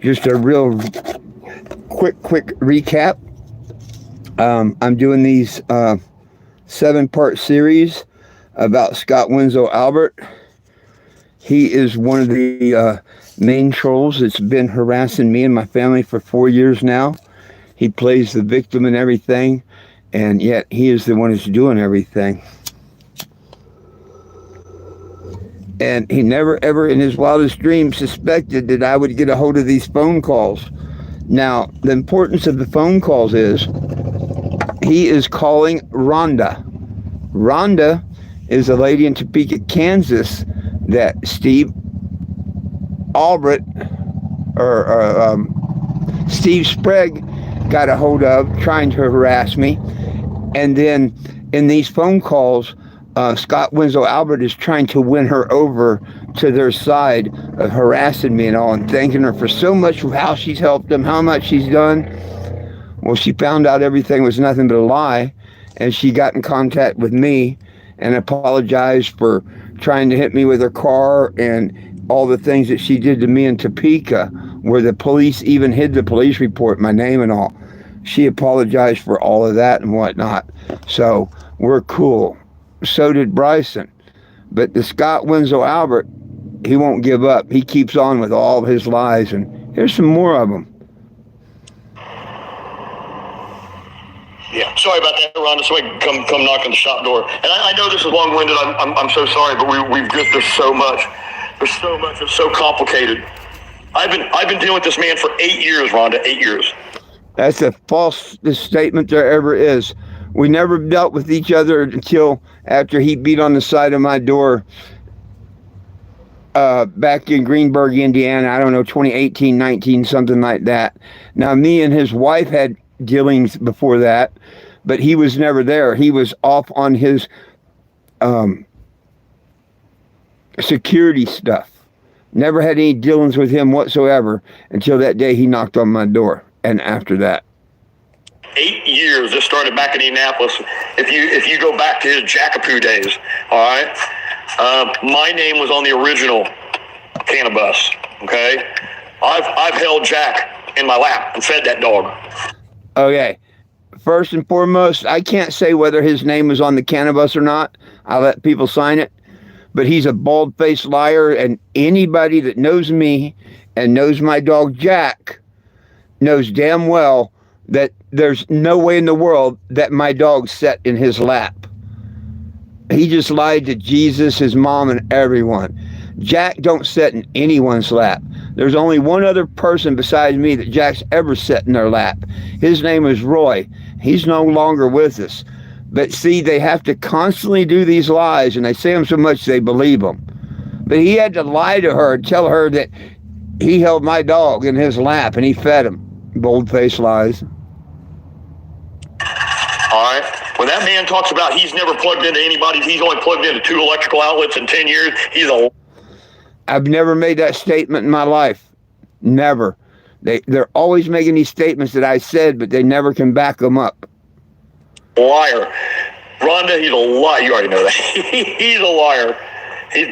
Just a real quick recap. I'm doing these 7-part series about Scott Winslow Albert. He is one of the main trolls that's been harassing me and my family for 4 years now. He plays the victim and everything, and yet he is the one who's doing everything. And he never, ever in his wildest dreams suspected that I would get a hold of these phone calls. Now, the importance of the phone calls is he is calling Rhonda. Rhonda is a lady in Topeka, Kansas that Steve Albert or Steve Sprague got a hold of trying to harass me. And then in these phone calls, Scott Winslow Albert is trying to win her over to their side of harassing me and all, and thanking her for so much of how she's helped him, how much she's done. Well, she found out everything was nothing but a lie, and she got in contact with me and apologized for trying to hit me with her car and all the things that she did to me in Topeka, where the police even hid the police report, my name and all. She apologized for all of that and whatnot. So we're cool. So did Bryson. But the Scott Winslow Albert, he won't give up. He keeps on with all of his lies, and here's some more of them. Yeah, sorry about that, Rhonda. Somebody come knock on the shop door. And I know this is long-winded. I'm so sorry, but we've just, there's so much. There's so much. It's so complicated. I've been dealing with this man for 8 years, Rhonda. 8 years. That's the falsest statement there ever is. We never dealt with each other until after he beat on the side of my door back in Greenburg, Indiana. I don't know, 2018, 19, something like that. Now, me and his wife had dealings before that, but he was never there. He was off on his security stuff. Never had any dealings with him whatsoever until that day he knocked on my door. And after that, 8 years. This started back in Indianapolis. If you go back to his Jackapoo days, all right. My name was on the original cannabis. Okay, I've held Jack in my lap and fed that dog. Okay, first and foremost, I can't say whether his name was on the cannabis or not. I let people sign it, but he's a bald-faced liar, and anybody that knows me and knows my dog Jack knows damn well that there's no way in the world that my dog sat in his lap. He just lied to Jesus, his mom, and everyone. Jack don't sit in anyone's lap. There's only one other person besides me that Jack's ever sat in their lap. His name is Roy. He's no longer with us. But see, they have to constantly do these lies, and they say them so much they believe them. But he had to lie to her and tell her that he held my dog in his lap and he fed him. Bold-faced lies. All right. When that man talks about he's never plugged into anybody, he's only plugged into 2 electrical outlets in 10 years, he's a... I've never made that statement in my life. Never. They're always making these statements that I said, but they never can back them up. Liar. Rhonda, he's a liar. You already know that. He's a liar.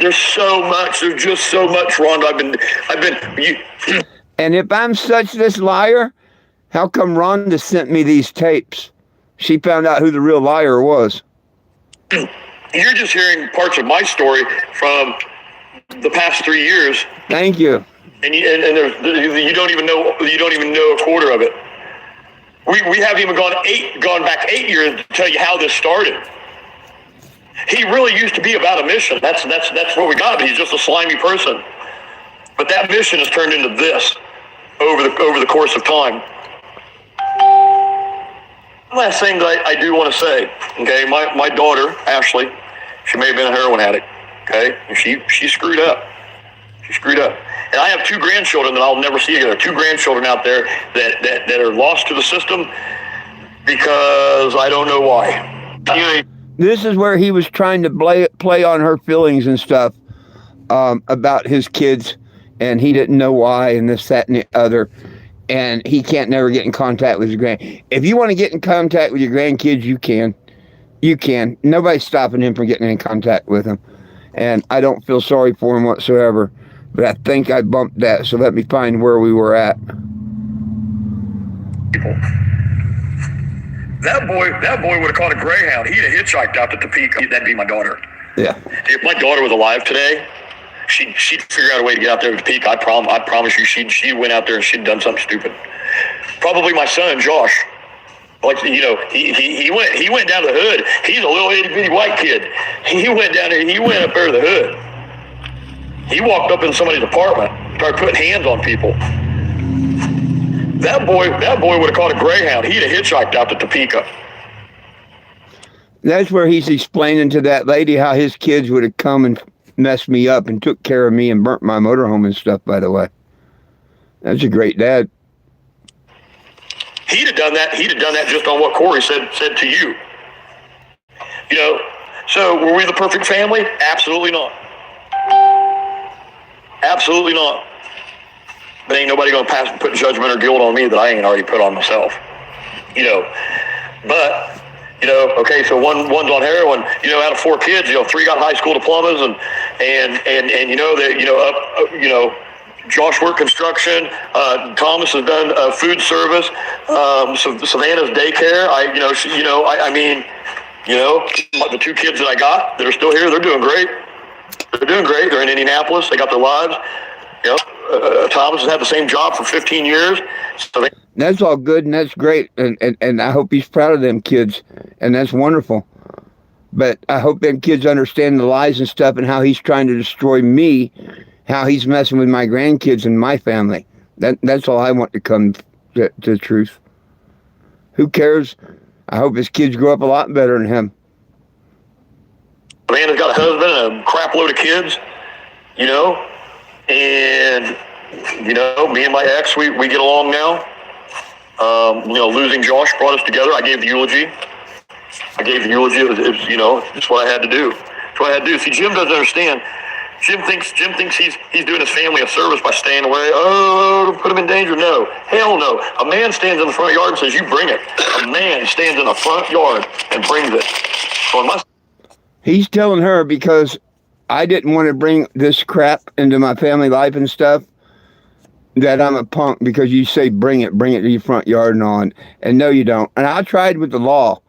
There's so much. There's just so much, Rhonda. And if I'm such this liar, how come Rhonda sent me these tapes? She found out who the real liar was. You're just hearing parts of my story from the past 3 years. Thank you. And you don't even know a quarter of it. We haven't even gone back 8 years to tell you how this started. He really used to be about a mission. That's what we got. He's just a slimy person. But that mission has turned into this over the course of time. Last thing that I do want to say, okay, my daughter, Ashley, she may have been a heroin addict, okay, and she screwed up. She screwed up. And I have 2 grandchildren that I'll never see again. There are 2 grandchildren out there that are lost to the system because I don't know why. This is where he was trying to play on her feelings and stuff about his kids, and he didn't know why, and this, that, and the other. And he can't never get in contact with his If you want to get in contact with your grandkids, you can. You can. Nobody's stopping him from getting in contact with them. And I don't feel sorry for him whatsoever. but I think I bumped that. So let me find where we were at. People. That boy would have caught a Greyhound. He'd have hitchhiked out to Topeka. That'd be my daughter. Yeah. If my daughter was alive today, she'd figure out a way to get out there to Topeka. I promise you, she went out there and she'd done something stupid. Probably my son Josh. Like, you know, he went down to the hood. He's a little itty bitty white kid. He went down there. He went up there to the hood. He walked up in somebody's apartment, started putting hands on people. That boy would have caught a Greyhound. He'd have hitchhiked out to Topeka. That's where he's explaining to that lady how his kids would have come and messed me up and took care of me and burnt my motorhome and stuff, by the way. That's a great dad. He'd have done that. He'd have done that just on what Corey said to you. You know, so were we the perfect family? Absolutely not. Absolutely not. But ain't nobody going to put judgment or guilt on me that I ain't already put on myself. You know, but, you know, okay, so one's on heroin. You know, out of 4 kids, you know, 3 got high school diplomas, and you know that, you know, Josh worked construction. Thomas has done food service. Savannah's daycare. I mean, you know, the 2 kids that I got that are still here, they're doing great. They're doing great. They're in Indianapolis. They got their lives. You know, Thomas has had the same job for 15 years. So that's all good and that's great. And I hope he's proud of them kids. And that's wonderful. But I hope them kids understand the lies and stuff and how he's trying to destroy me, how he's messing with my grandkids and my family. That's all I want to come to the truth. Who cares? I hope his kids grow up a lot better than him. Savannah's got a husband and a crap load of kids, you know. And, you know, me and my ex, we get along now. You know, losing Josh brought us together. I gave the eulogy. It was, you know, it's what I had to do. It's what I had to do. See, Jim doesn't understand. Jim thinks he's doing his family a service by staying away. Oh, don't put him in danger. No. Hell no. A man stands in the front yard and says, you bring it. A man stands in the front yard and brings it. So he's telling her because I didn't want to bring this crap into my family life and stuff, that I'm a punk because you say bring it to your front yard and on. And no, you don't. And I tried with the law,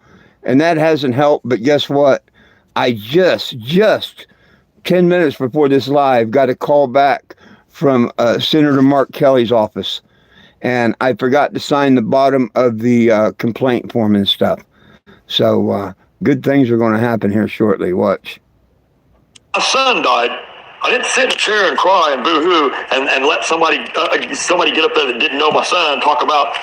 and that hasn't helped. But guess what? I just 10 minutes before this live got a call back from Senator Mark Kelly's office. And I forgot to sign the bottom of the complaint form and stuff. So good things are going to happen here shortly. Watch. My son died. I didn't sit in a chair and cry and boo-hoo and let somebody get up there that didn't know my son and talk about,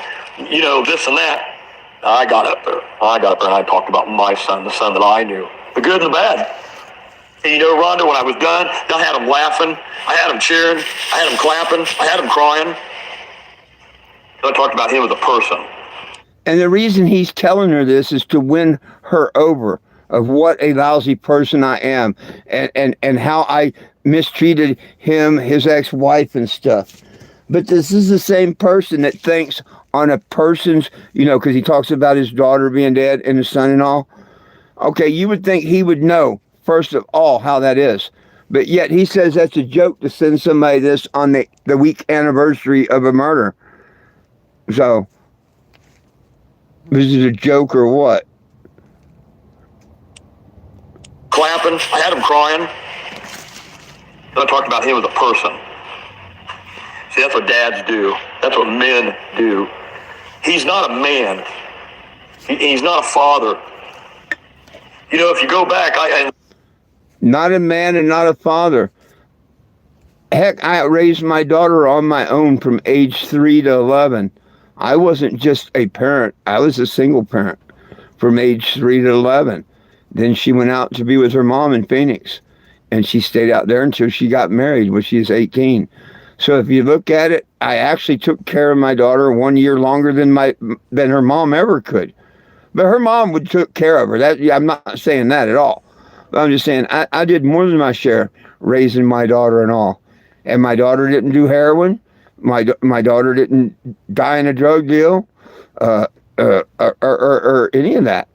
you know, this and that. I got up there and I talked about my son, the son that I knew, the good and the bad. And you know, Rhonda, when I was done, I had him laughing, I had him cheering, I had him clapping, I had him crying. I talked about him as a person. And the reason he's telling her this is to win her over. Of what a lousy person I am, and how I mistreated him, his ex-wife and stuff. But this is the same person that thinks on a person's, you know, because he talks about his daughter being dead and his son-in-law. Okay, you would think he would know, first of all, how that is. But yet he says that's a joke to send somebody this on the week anniversary of a murder. So, this is a joke or what? Clapping, I had him crying. I talked about him as a person. See, that's what dads do. That's what men do. He's not a man. He's not a father. You know, if you go back, not a man and not a father. Heck, I raised my daughter on my own from age 3 to 11. I wasn't just a parent. I was a single parent from age 3 to 11. Then she went out to be with her mom in Phoenix, and she stayed out there until she got married when she was 18. So if you look at it, I actually took care of my daughter 1 year longer than her mom ever could. But her mom would took care of her. I'm not saying that at all. But I'm just saying I did more than my share raising my daughter and all. And my daughter didn't do heroin. My daughter didn't die in a drug deal, or any of that.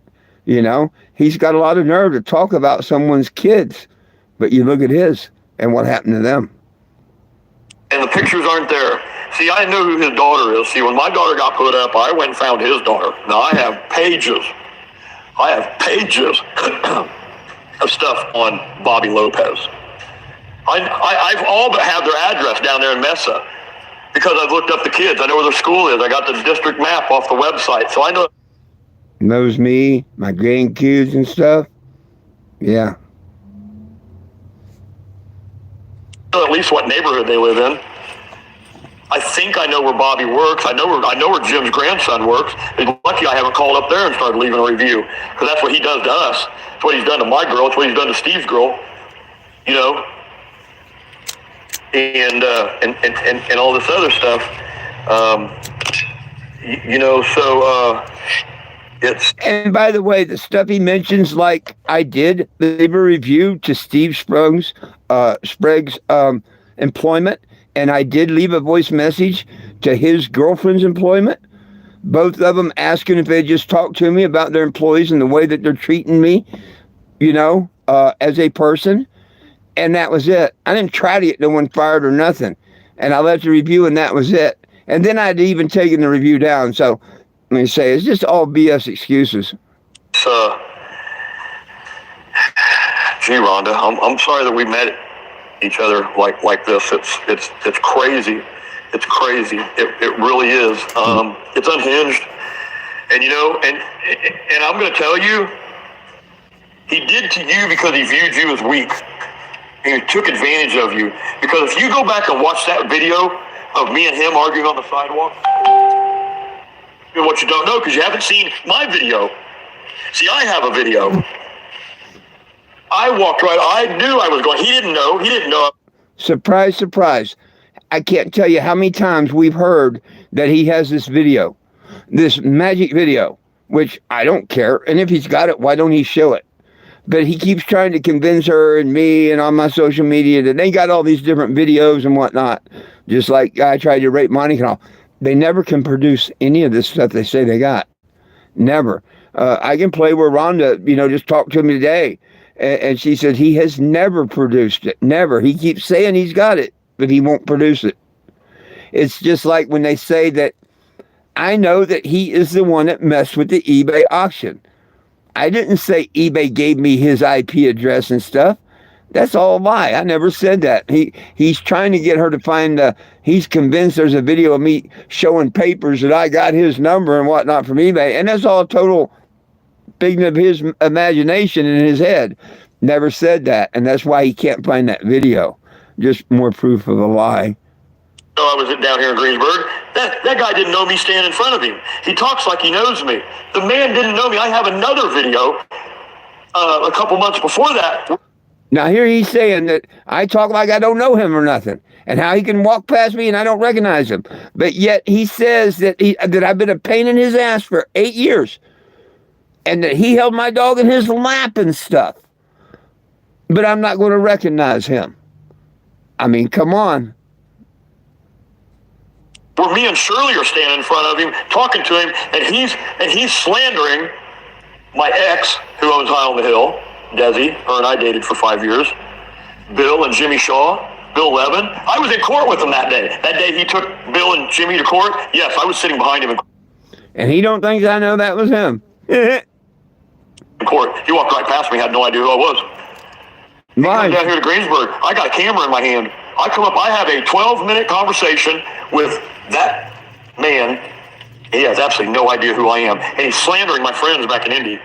You know, he's got a lot of nerve to talk about someone's kids, but you look at his and what happened to them. and the pictures aren't there. See, I know who his daughter is. See, when my daughter got put up, I went and found his daughter. Now, I have pages of stuff on Bobby Lopez. I've all but have their address down there in Mesa because I've looked up the kids. I know where their school is. I got the district map off the website, so I know. Knows me, my grandkids and stuff. Yeah. At least what neighborhood they live in. I think I know where Bobby works. I know where Jim's grandson works. It's lucky I haven't called up there and started leaving a review, because that's what he does to us. It's what he's done to my girl. It's what he's done to Steve's girl. You know, and all this other stuff. You know, so it's. And by the way, the stuff he mentions, like I did leave a review to Steve Sprague's employment. And I did leave a voice message to his girlfriend's employment. Both of them asking if they just talked to me about their employees and the way that they're treating me, you know, as a person. And that was it. I didn't try to get no one fired or nothing. And I left the review and that was it. And then I'd even taken the review down. So let me say, it's just all BS excuses. Gee, Rhonda, I'm sorry that we met each other like this. It's crazy. It's crazy. It really is. It's unhinged. And you know, and I'm going to tell you, he did to you because he viewed you as weak. And he took advantage of you. Because if you go back and watch that video of me and him arguing on the sidewalk, and what you don't know because you haven't seen my video. See, I have a video. I walked right. I knew I was going. He didn't know. Surprise, surprise. I can't tell you how many times we've heard that he has this video, this magic video, which I don't care. And if he's got it, why don't he show it? But he keeps trying to convince her and me and on my social media that they got all these different videos and whatnot. Just like I tried to rape Monica and all. They never can produce any of this stuff they say they got. Never. I can play where Rhonda, you know, just talked to me today. And she said he has never produced it. Never. He keeps saying he's got it, but he won't produce it. It's just like when they say that I know that he is the one that messed with the eBay auction. I didn't say eBay gave me his IP address and stuff. That's all a lie. I never said that. He's trying to get her to find, he's convinced there's a video of me showing papers that I got his number and whatnot from eBay. And that's all total figment of his imagination in his head. Never said that. And that's why he can't find that video. Just more proof of a lie. I was down here in Greensburg. That guy didn't know me standing in front of him. He talks like he knows me. The man didn't know me. I have another video a couple months before that. Now here he's saying that I talk like I don't know him or nothing, and how he can walk past me and I don't recognize him. But yet he says that that I've been a pain in his ass for 8 years, and that he held my dog in his lap and stuff. But I'm not going to recognize him. I mean, come on. Where me and Shirley are standing in front of him, talking to him, and he's slandering my ex, who owns High on the Hill, Desi. Her and I dated for 5 years. Bill and Jimmy Shaw, Bill Levin. I was in court with him that day. That day he took Bill and Jimmy to court. Yes, I was sitting behind him in court. And he don't think I know that was him. In court. He walked right past me, had no idea who I was. He comes down here to Greensburg. I got a camera in my hand. I come up, I have a 12-minute conversation with that man. He has absolutely no idea who I am. And he's slandering my friends back in Indy.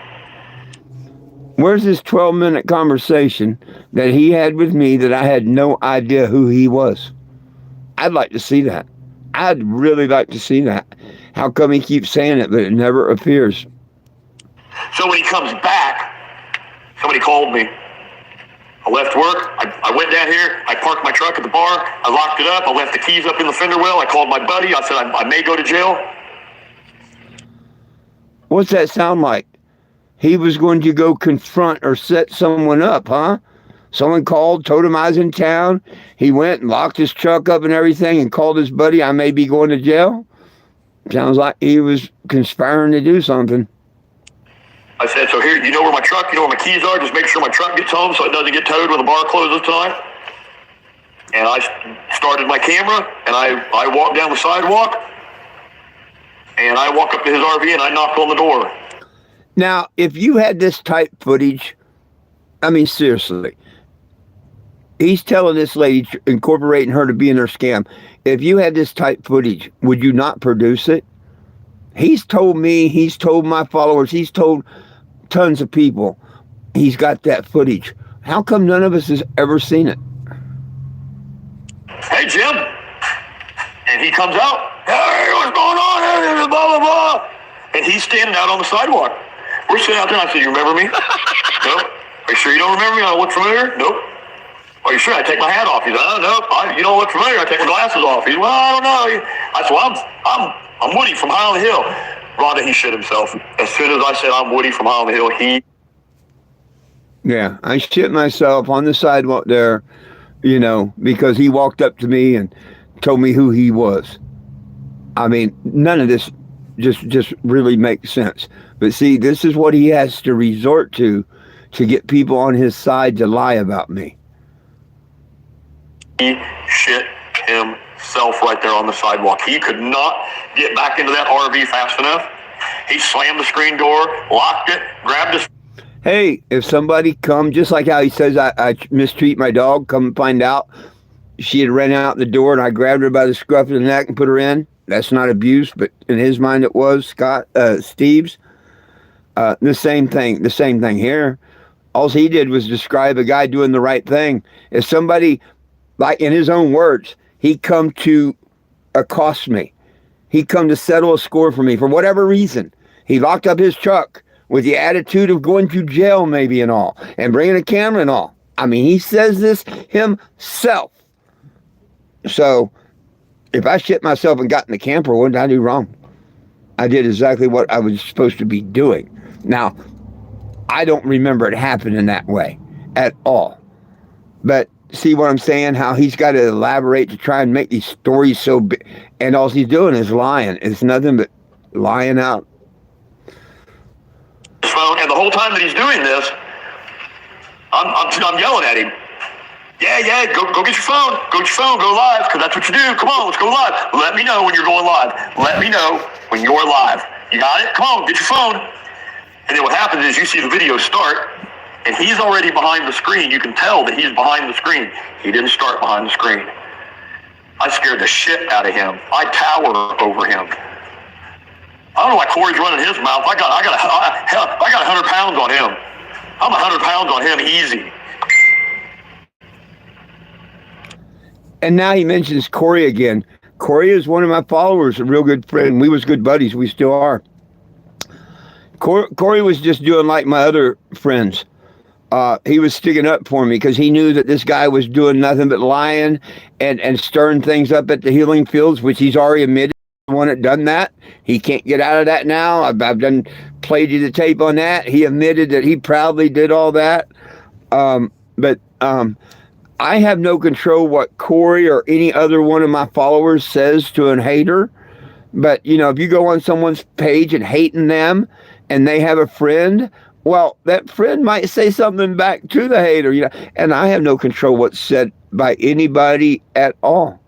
Where's this 12-minute conversation that he had with me that I had no idea who he was? I'd like to see that. I'd really like to see that. How come he keeps saying it, but it never appears? So when he comes back, somebody called me. I left work. I went down here. I parked my truck at the bar. I locked it up. I left the keys up in the fender well. I called my buddy. I said, I may go to jail. What's that sound like? He was going to go confront or set someone up, huh? Someone called, told him I was in town. He went and locked his truck up and everything and called his buddy, I may be going to jail. Sounds like he was conspiring to do something. I said, so here, you know where my truck, you know where my keys are? Just make sure my truck gets home so it doesn't get towed when the bar closes tonight. And I started my camera, and I walked down the sidewalk, and I walk up to his RV, and I knocked on the door. Now, if you had this type footage, I mean, seriously, he's telling this lady, incorporating her to be in her scam. If you had this type footage, would you not produce it? He's told me, he's told my followers, he's told tons of people he's got that footage. How come none of us has ever seen it? Hey, Jim. And he comes out. Hey, what's going on? Blah, blah, blah. And he's standing out on the sidewalk. We're sitting out there, and I said, you remember me? Nope. Are you sure you don't remember me? I look familiar? Nope. Are you sure? I take my hat off. He's like, oh, nope. You don't look familiar. I take my glasses off. He's, well, I don't know. I said, well, I'm Woody from High on the Hill. Rhonda, he shit himself. As soon as I said I'm Woody from High on the Hill, Yeah, I shit myself on the sidewalk there, you know, because he walked up to me and told me who he was. I mean, none of this just really makes sense. But see, this is what he has to resort to get people on his side to lie about me. He shit himself right there on the sidewalk. He could not get back into that RV fast enough. He slammed the screen door, locked it, grabbed his... Hey, if somebody come, just like how he says I mistreat my dog, come find out she had ran out the door and I grabbed her by the scruff of the neck and put her in. That's not abuse, but in his mind it was. Steve's. The same thing here. All he did was describe a guy doing the right thing. If somebody, like in his own words, he come to accost me. He come to settle a score for me for whatever reason. He locked up his truck with the attitude of going to jail maybe and all, and bringing a camera and all. I mean, he says this himself. So if I shit myself and got in the camper, what did I do wrong? I did exactly what I was supposed to be doing. Now, I don't remember it happening that way at all. But see what I'm saying? How he's got to elaborate to try and make these stories so big. And all he's doing is lying. It's nothing but lying out. Phone, and the whole time that he's doing this, I'm yelling at him. Yeah, go get your phone. Go get your phone. Go live, because that's what you do. Come on, let's go live. Let me know when you're going live. Let me know when you're live. You got it? Come on, get your phone. And then what happens is you see the video start, and he's already behind the screen. You can tell that he's behind the screen. He didn't start behind the screen. I scared the shit out of him. I tower over him. I don't know why Corey's running his mouth. I got 100 pounds on him. I'm 100 pounds on him easy. And now he mentions Corey again. Corey is one of my followers, a real good friend. We was good buddies. We still are. Corey was just doing like my other friends. He was sticking up for me because he knew that this guy was doing nothing but lying and stirring things up at the healing fields, which he's already admitted. The one that done that, he can't get out of that now. I've done played you the tape on that. He admitted that he proudly did all that. But I have no control what Corey or any other one of my followers says to a hater. But, you know, if you go on someone's page and hating them and they have a friend, well, that friend might say something back to the hater, you know, and I have no control what's said by anybody at all.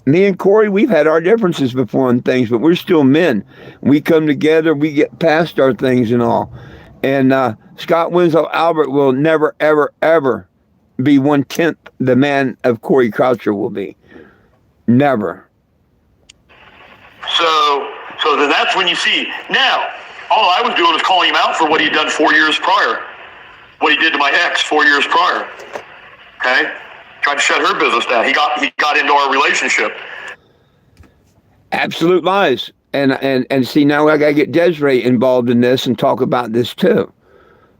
Me and Corey, we've had our differences before on things, but we're still men. We come together, we get past our things and all. And Scott Winslow Albert will never, ever, ever be 1/10 the man of Corey Croucher will be. Never. So then that's when you see. Now, all I was doing was calling him out for what he'd done 4 years prior. What he did to my ex 4 years prior. Okay? Tried to shut her business down. He got into our relationship. Absolute lies. And see, now I got to get Desiree involved in this and talk about this too.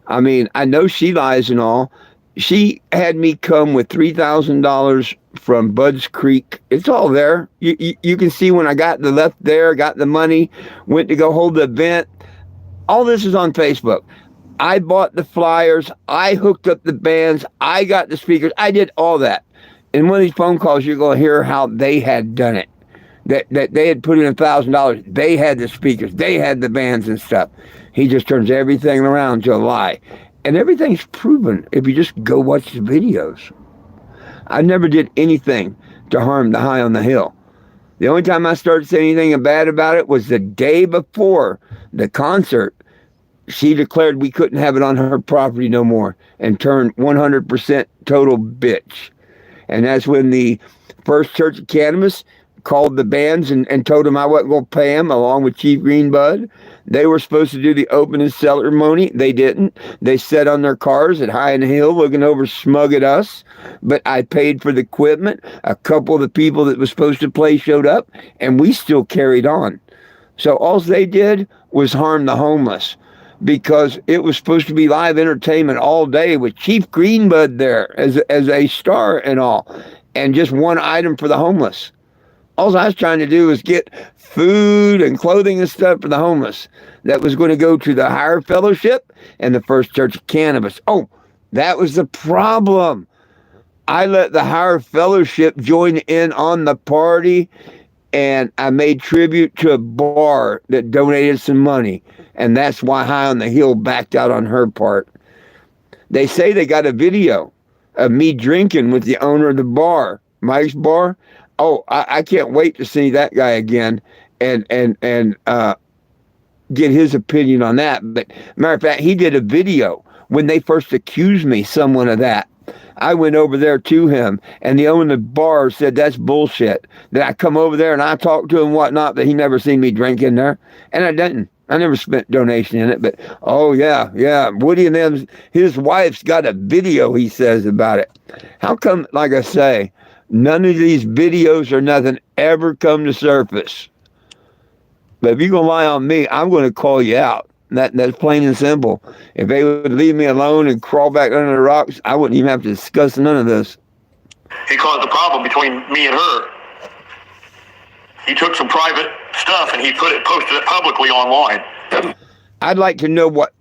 I mean, I know she lies and all. She had me come with $3,000 from Bud's Creek. It's all there. You can see when I got the money, went to go hold the event. All this is on Facebook. I bought the flyers. I hooked up the bands. I got the speakers. I did all that. In one of these phone calls, you're going to hear how they had done it. That they had put in $1,000. They had the speakers. They had the bands and stuff. He just turns everything around to a lie. And everything's proven if you just go watch the videos. I never did anything to harm the High on the Hill. The only time I started saying anything bad about it was the day before the concert. She declared we couldn't have it on her property no more and turned 100% total bitch. And that's when the First Church of Cannabis called the bands and told them I wasn't going to pay them, along with Chief Greenbud. They were supposed to do the opening ceremony. They didn't. They sat on their cars at High on the Hill looking over smug at us. But I paid for the equipment. A couple of the people that was supposed to play showed up, and we still carried on. So all they did was harm the homeless, because it was supposed to be live entertainment all day with Chief Greenbud there as a star and all, and just one item for the homeless. All I was trying to do was get food and clothing and stuff for the homeless that was going to go to the Higher Fellowship and the First Church of Cannabis. Oh, that was the problem. I let the Higher Fellowship join in on the party, and I made tribute to a bar that donated some money, and that's why High on the Hill backed out on her part. They say they got a video of me drinking with the owner of the bar, Mike's Bar. Oh, I can't wait to see that guy again and get his opinion on that. But matter of fact, he did a video when they first accused me, someone of that. I went over there to him, and the owner of the bar said that's bullshit. That I come over there and I talked to him and whatnot, but he never seen me drink in there. And I didn't. I never spent donation in it. But, oh, yeah. Woody and them, his wife's got a video, he says, about it. How come, like I say, none of these videos or nothing ever come to surface? But if you're going to lie on me, I'm going to call you out. That's plain and simple. If they would leave me alone and crawl back under the rocks, I wouldn't even have to discuss none of this. He caused the problem between me and her. He took some private stuff and he posted it publicly online. I'd like to know what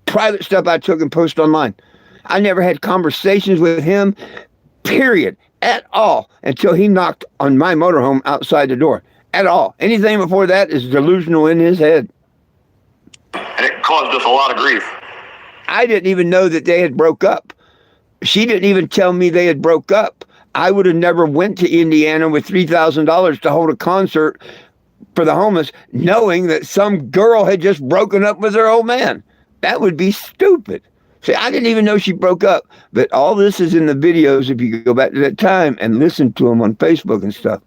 private stuff I took and posted online. I never had conversations with him, period, at all, until he knocked on my motorhome outside the door. At all. Anything before that is delusional in his head. And it caused us a lot of grief. I didn't even know that they had broke up. She didn't even tell me they had broke up. I would have never went to Indiana with $3,000 to hold a concert for the homeless, knowing that some girl had just broken up with her old man. That would be stupid. See, I didn't even know she broke up. But all this is in the videos if you go back to that time and listen to them on Facebook and stuff.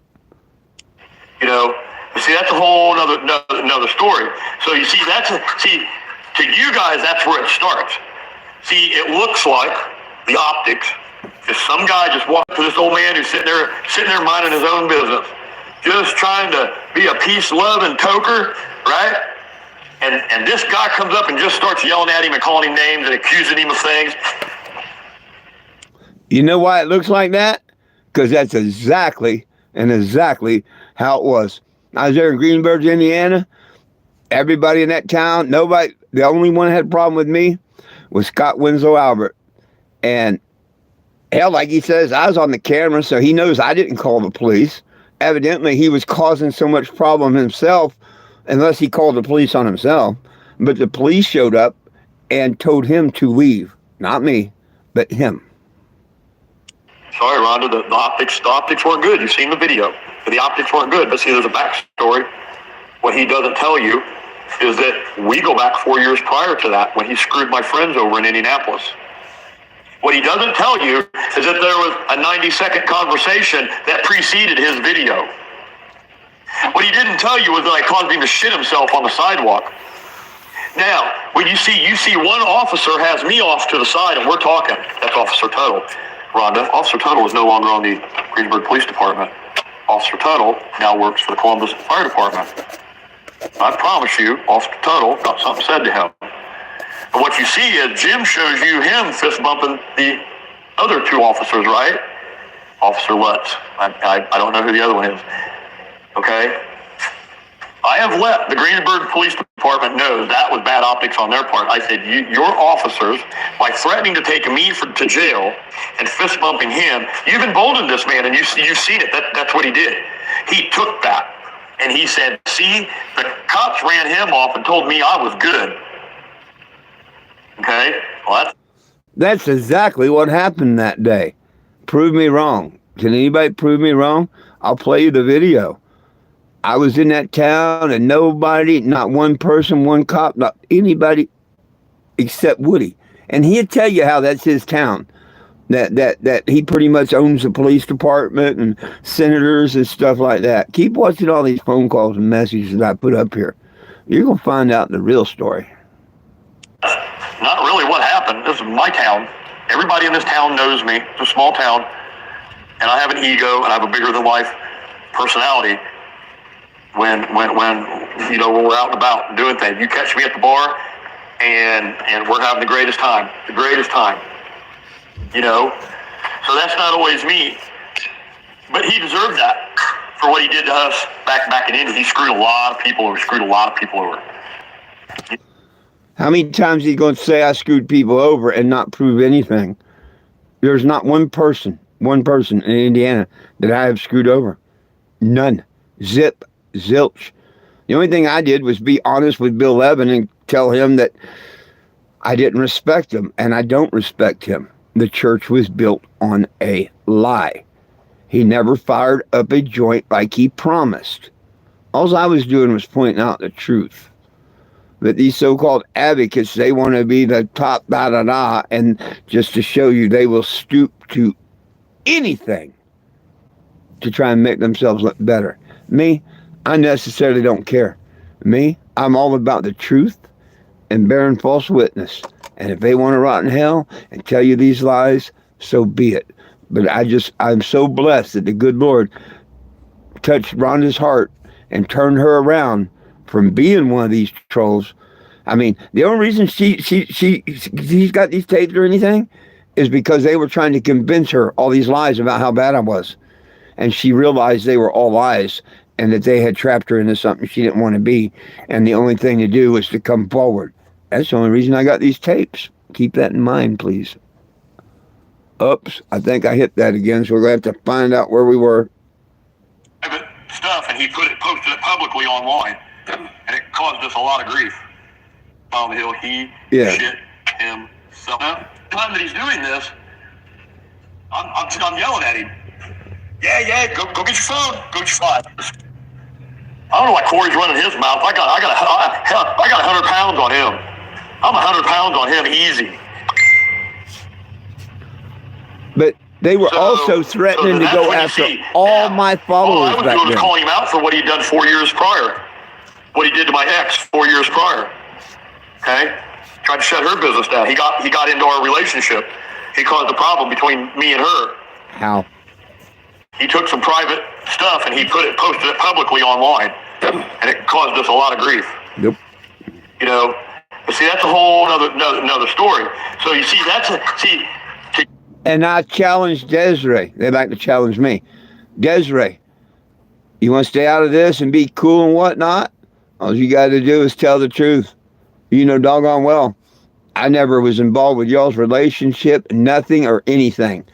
You know, see, that's a whole another story. So you see, to you guys, that's where it starts. See, it looks like the optics is some guy just walked to this old man who's sitting there minding his own business, just trying to be a peace-loving toker, right? And this guy comes up and just starts yelling at him and calling him names and accusing him of things. You know why it looks like that? Because that's exactly how it was. I was there in Greenburg, Indiana. Everybody in that town, nobody, the only one that had a problem with me was Scott Winslow Albert. And hell, like he says, I was on the camera, so he knows I didn't call the police. Evidently, he was causing so much problem himself, unless he called the police on himself. But the police showed up and told him to leave. Not me, but him. Sorry, Rhonda, the optics weren't good. You've seen the video. The optics weren't good. But see, there's a backstory. What he doesn't tell you is that we go back 4 years prior to that when he screwed my friends over in Indianapolis. What he doesn't tell you is that there was a 90-second conversation that preceded his video. What he didn't tell you was that I caused him to shit himself on the sidewalk. Now, when you see one officer has me off to the side and we're talking, that's Officer Tuttle. Rhonda, Officer Tuttle is no longer on the Greensburg Police Department. Officer Tuttle now works for the Columbus Fire Department. I promise you, Officer Tuttle got something said to him. But what you see is Jim shows you him fist bumping the other two officers, right? Officer Lutz. I don't know who the other one is. Okay? I have let the Greensburg Police Department know that was bad optics on their part. I said, your officers, by threatening to take me to jail and fist bumping him, you've emboldened this man, and you've seen it. That's what he did. He took that, and he said, see, the cops ran him off and told me I was good. Okay? Well, that's exactly what happened that day. Prove me wrong. Can anybody prove me wrong? I'll play you the video. I was in that town and nobody, not one person, one cop, not anybody except Woody. And he'll tell you how that's his town. That he pretty much owns the police department and senators and stuff like that. Keep watching all these phone calls and messages that I put up here. You're going to find out the real story. Not really what happened. This is my town. Everybody in this town knows me. It's a small town. And I have an ego and I have a bigger than life personality when we're out and about and doing things. You catch me at the bar and we're having the greatest time. So that's not always me. But he deserved that for what he did to us back in India. He screwed a lot of people over. How many times are you going to say I screwed people over and not prove anything? There's not one person in Indiana that I have screwed over. None. Zip. Zilch. The only thing I did was be honest with Bill Levin and tell him that I didn't respect him, and I don't respect him. The church was built on a lie. He never fired up a joint like he promised. All I was doing was pointing out the truth. But these so-called advocates, they want to be the top da-da-da, and just to show you they will stoop to anything to try and make themselves look better. Me, I necessarily don't care. Me, I'm all about the truth and bearing false witness. And if they want to rot in hell and tell you these lies, so be it. But I'm so blessed that the good Lord touched Rhonda's heart and turned her around from being one of these trolls. I mean, the only reason she's got these tapes or anything is because they were trying to convince her all these lies about how bad I was. And she realized they were all lies and that they had trapped her into something she didn't want to be. And the only thing to do was to come forward. That's the only reason I got these tapes. Keep that in mind, please. Oops, I think I hit that again, so we're going to have to find out where we were. Stuff, and he posted it publicly online, and it caused us a lot of grief. On the hill, he shit himself. Now, the time that he's doing this, I'm yelling at him. Yeah, go get your phone. Go get your phone. I don't know why Corey's running his mouth. I got 100 pounds on him. I'm 100 pounds on him, easy. But they were also threatening to go after all my followers back then. All I was doing was calling him out for what he'd done 4 years prior. What he did to my ex 4 years prior. Okay? Tried to shut her business down. He got into our relationship. He caused a problem between me and her. How? He took some private stuff and he posted it publicly online. And it caused us a lot of grief. Yep. But see, that's a whole another story. So you see, and I challenged Desiree. They like to challenge me. Desiree, you want to stay out of this and be cool and whatnot? All you got to do is tell the truth. You know doggone well, I never was involved with y'all's relationship, nothing or anything.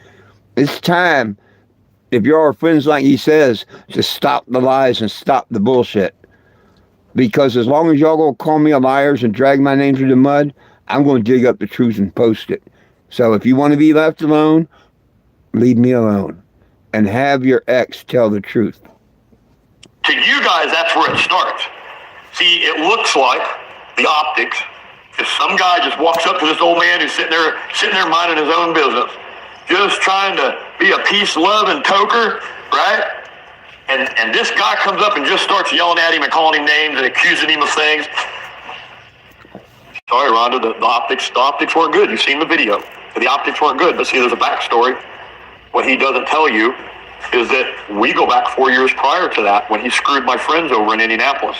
It's time, if you're our friends like he says, to stop the lies and stop the bullshit. Because as long as y'all gonna call me a liar and drag my name through the mud, I'm gonna dig up the truth and post it. So if you want to be left alone, leave me alone. And have your ex tell the truth. To you guys, that's where it starts. See, it looks like the optics. If some guy just walks up to this old man who's sitting there minding his own business, just trying to be a peace-loving toker, right? And this guy comes up and just starts yelling at him and calling him names and accusing him of things. Sorry, Rhonda, the optics weren't good. You've seen the video. The optics weren't good. But see, there's a backstory. What he doesn't tell you is that we go back 4 years prior to that when he screwed my friends over in Indianapolis.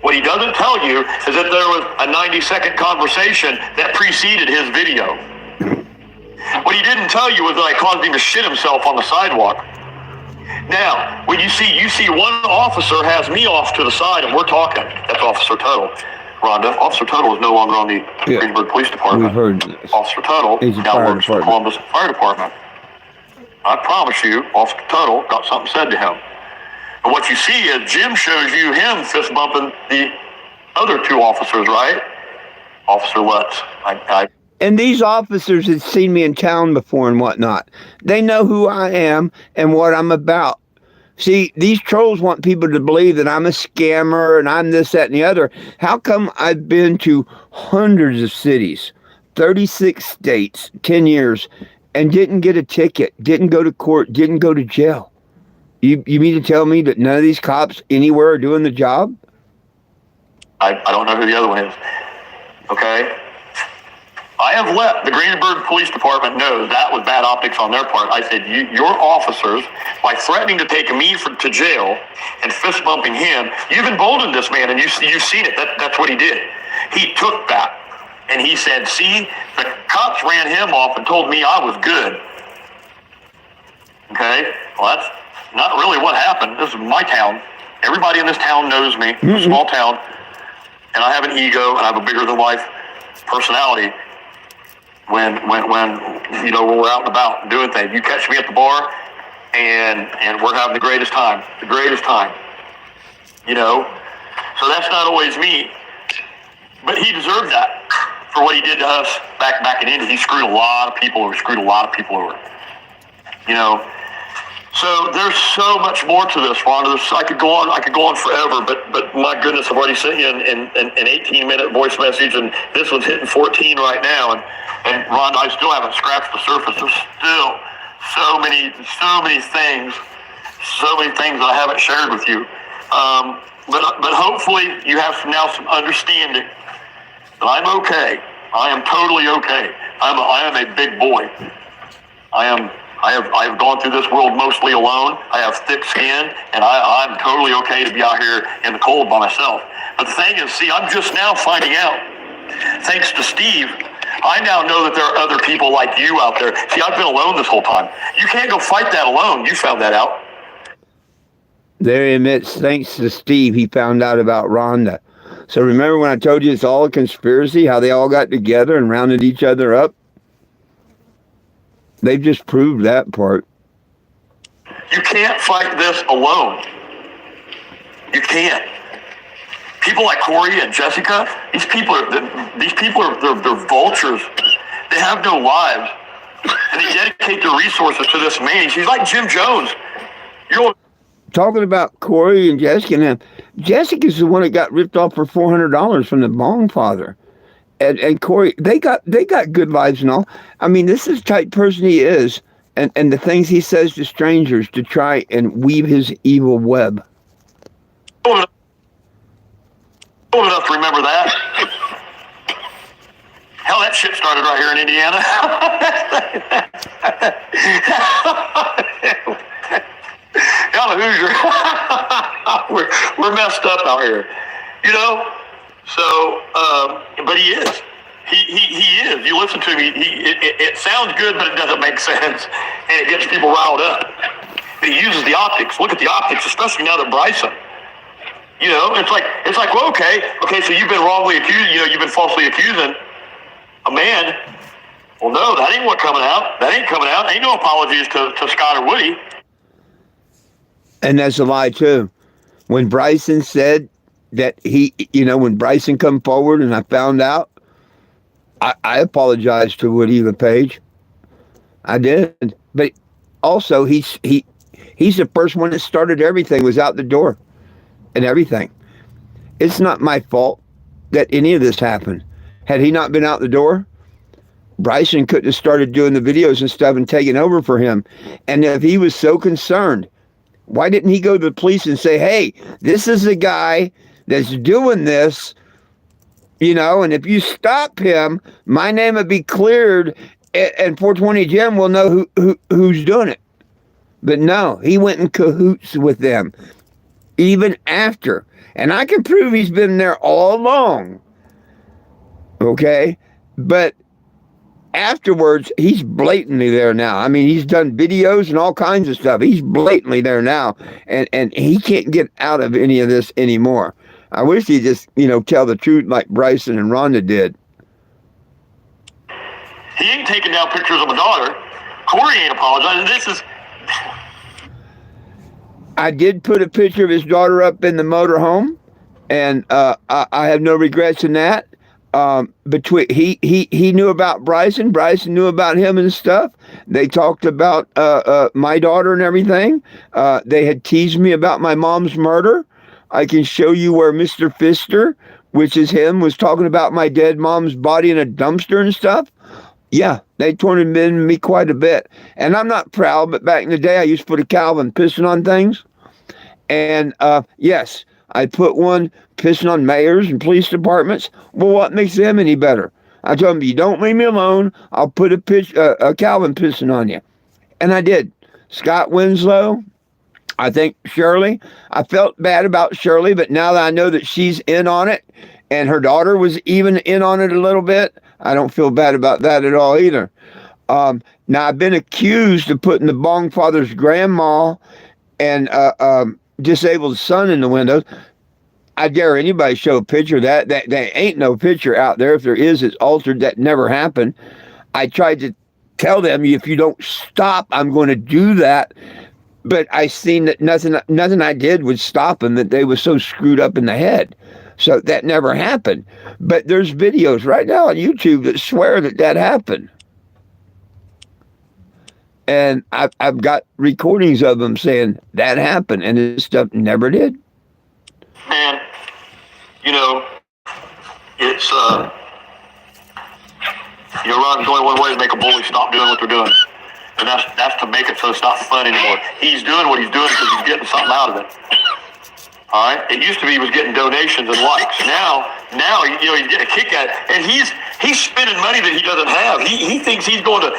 What he doesn't tell you is that there was a 90-second conversation that preceded his video. What he didn't tell you was that I caused him to shit himself on the sidewalk. Now, when you see one officer has me off to the side and we're talking. That's Officer Tuttle. Rhonda, Officer Tuttle is no longer on the Greensburg Police Department. We've heard this. Officer Tuttle now works for the Columbus Fire Department. I promise you, Officer Tuttle got something said to him. And what you see is Jim shows you him fist bumping the other two officers, right? Officer Lutz. And these officers had seen me in town before and whatnot. They know who I am and what I'm about. See, these trolls want people to believe that I'm a scammer and I'm this, that, and the other. How come I've been to hundreds of cities, 36 states, 10 years, and didn't get a ticket, didn't go to court, didn't go to jail? You mean to tell me that none of these cops anywhere are doing the job? I don't know who the other one is. Okay? I have let the Greenberg Police Department know that was bad optics on their part. I said, your officers, by threatening to take me to jail and fist bumping him, you've emboldened this man, and you've seen it. That's what he did. He took that, and he said, see, the cops ran him off and told me I was good. Okay? Well, that's not really what happened. This is my town. Everybody in this town knows me. It's a small town, and I have an ego, and I have a bigger-than-life personality. When we're out and about and doing things, you catch me at the bar, and we're having the greatest time, So that's not always me, but he deserved that for what he did to us back in India. He screwed a lot of people over. So there's so much more to this, Rhonda. I could go on forever, but my goodness, I've already sent you an 18-minute voice message, and this one's hitting 14 right now. And Rhonda, I still haven't scratched the surface. There's still so many things that I haven't shared with you. But hopefully you have some understanding that I'm okay. I am totally okay. I am a big boy. I have gone through this world mostly alone. I have thick skin, and I'm totally okay to be out here in the cold by myself. But the thing is, see, I'm just now finding out, thanks to Steve, I now know that there are other people like you out there. See, I've been alone this whole time. You can't go fight that alone. You found that out. There he admits, thanks to Steve, he found out about Rhonda. So remember when I told you it's all a conspiracy, how they all got together and rounded each other up? They've just proved that part. You can't fight this alone. You can't. People like Corey and Jessica, these people are they're vultures. They have no lives, and they dedicate their resources to this man. She's like Jim Jones. You're talking about Corey and Jessica. Now, Jessica's the one that got ripped off for $400 from the Bong father. And Corey, they got good vibes and all. I mean, this is the type of person he is, and the things he says to strangers to try and weave his evil web. old enough to remember that. Hell, that shit started right here in Indiana. Y'all a Hoosier. we're messed up out here, So, but he is. He is. You listen to him. It sounds good, but it doesn't make sense, and it gets people riled up. But he uses the optics. Look at the optics, especially now that Bryson. It's like, well, okay. So you've been wrongly accused. You've been falsely accusing a man. Well, no, that ain't coming out. That ain't coming out. Ain't no apologies to Scott or Woody. And that's a lie too. When Bryson said that when Bryson come forward and I found out, I apologized to Woody LePage. I did. But also he's the first one that started everything, was out the door and everything. It's not my fault that any of this happened. Had he not been out the door, Bryson couldn't have started doing the videos and stuff and taking over for him. And if he was so concerned, why didn't he go to the police and say, hey, this is the guy that's doing this, and if you stop him, my name would be cleared, and 420 Jim will know who's doing it. But no, he went in cahoots with them, even after. And I can prove he's been there all along. Okay? But afterwards, he's blatantly there now. I mean, he's done videos and all kinds of stuff. He's blatantly there now, and he can't get out of any of this anymore. I wish he'd just, tell the truth like Bryson and Rhonda did. He ain't taking down pictures of my daughter. Corey ain't apologizing. I did put a picture of his daughter up in the motorhome, and I have no regrets in that. Between he knew about Bryson knew about him and stuff. They talked about my daughter and everything. They had teased me about my mom's murder. I can show you where Mr. Fister, which is him, was talking about my dead mom's body in a dumpster and stuff. Yeah, they tormented me quite a bit. And I'm not proud, but back in the day I used to put a Calvin pissing on things. And yes, I put one pissing on mayors and police departments. Well, what makes them any better? I told them, you don't leave me alone, I'll put a Calvin pissing on you. And I did. Scott Winslow, I think Shirley. I felt bad about Shirley, but now that I know that she's in on it, and her daughter was even in on it a little bit, I don't feel bad about that at all either. Now, I've been accused of putting the Bong father's grandma and disabled son in the windows. I dare anybody show a picture of that. There ain't no picture out there. If there is, it's altered. That never happened. I tried to tell them, if you don't stop, I'm going to do that. But I seen that nothing I did would stop them, that they were so screwed up in the head. So that never happened. But there's videos right now on YouTube that swear that happened. And I've got recordings of them saying that happened, and this stuff never did. Man, it's Ron, there's only one way to make a bully stop doing what they're doing, and that's to make it so it's not fun anymore. He's doing what he's doing because he's getting something out of it. All right. It used to be he was getting donations and likes. Now he's getting a kick at it, and he's spending money that he doesn't have. He thinks he's going to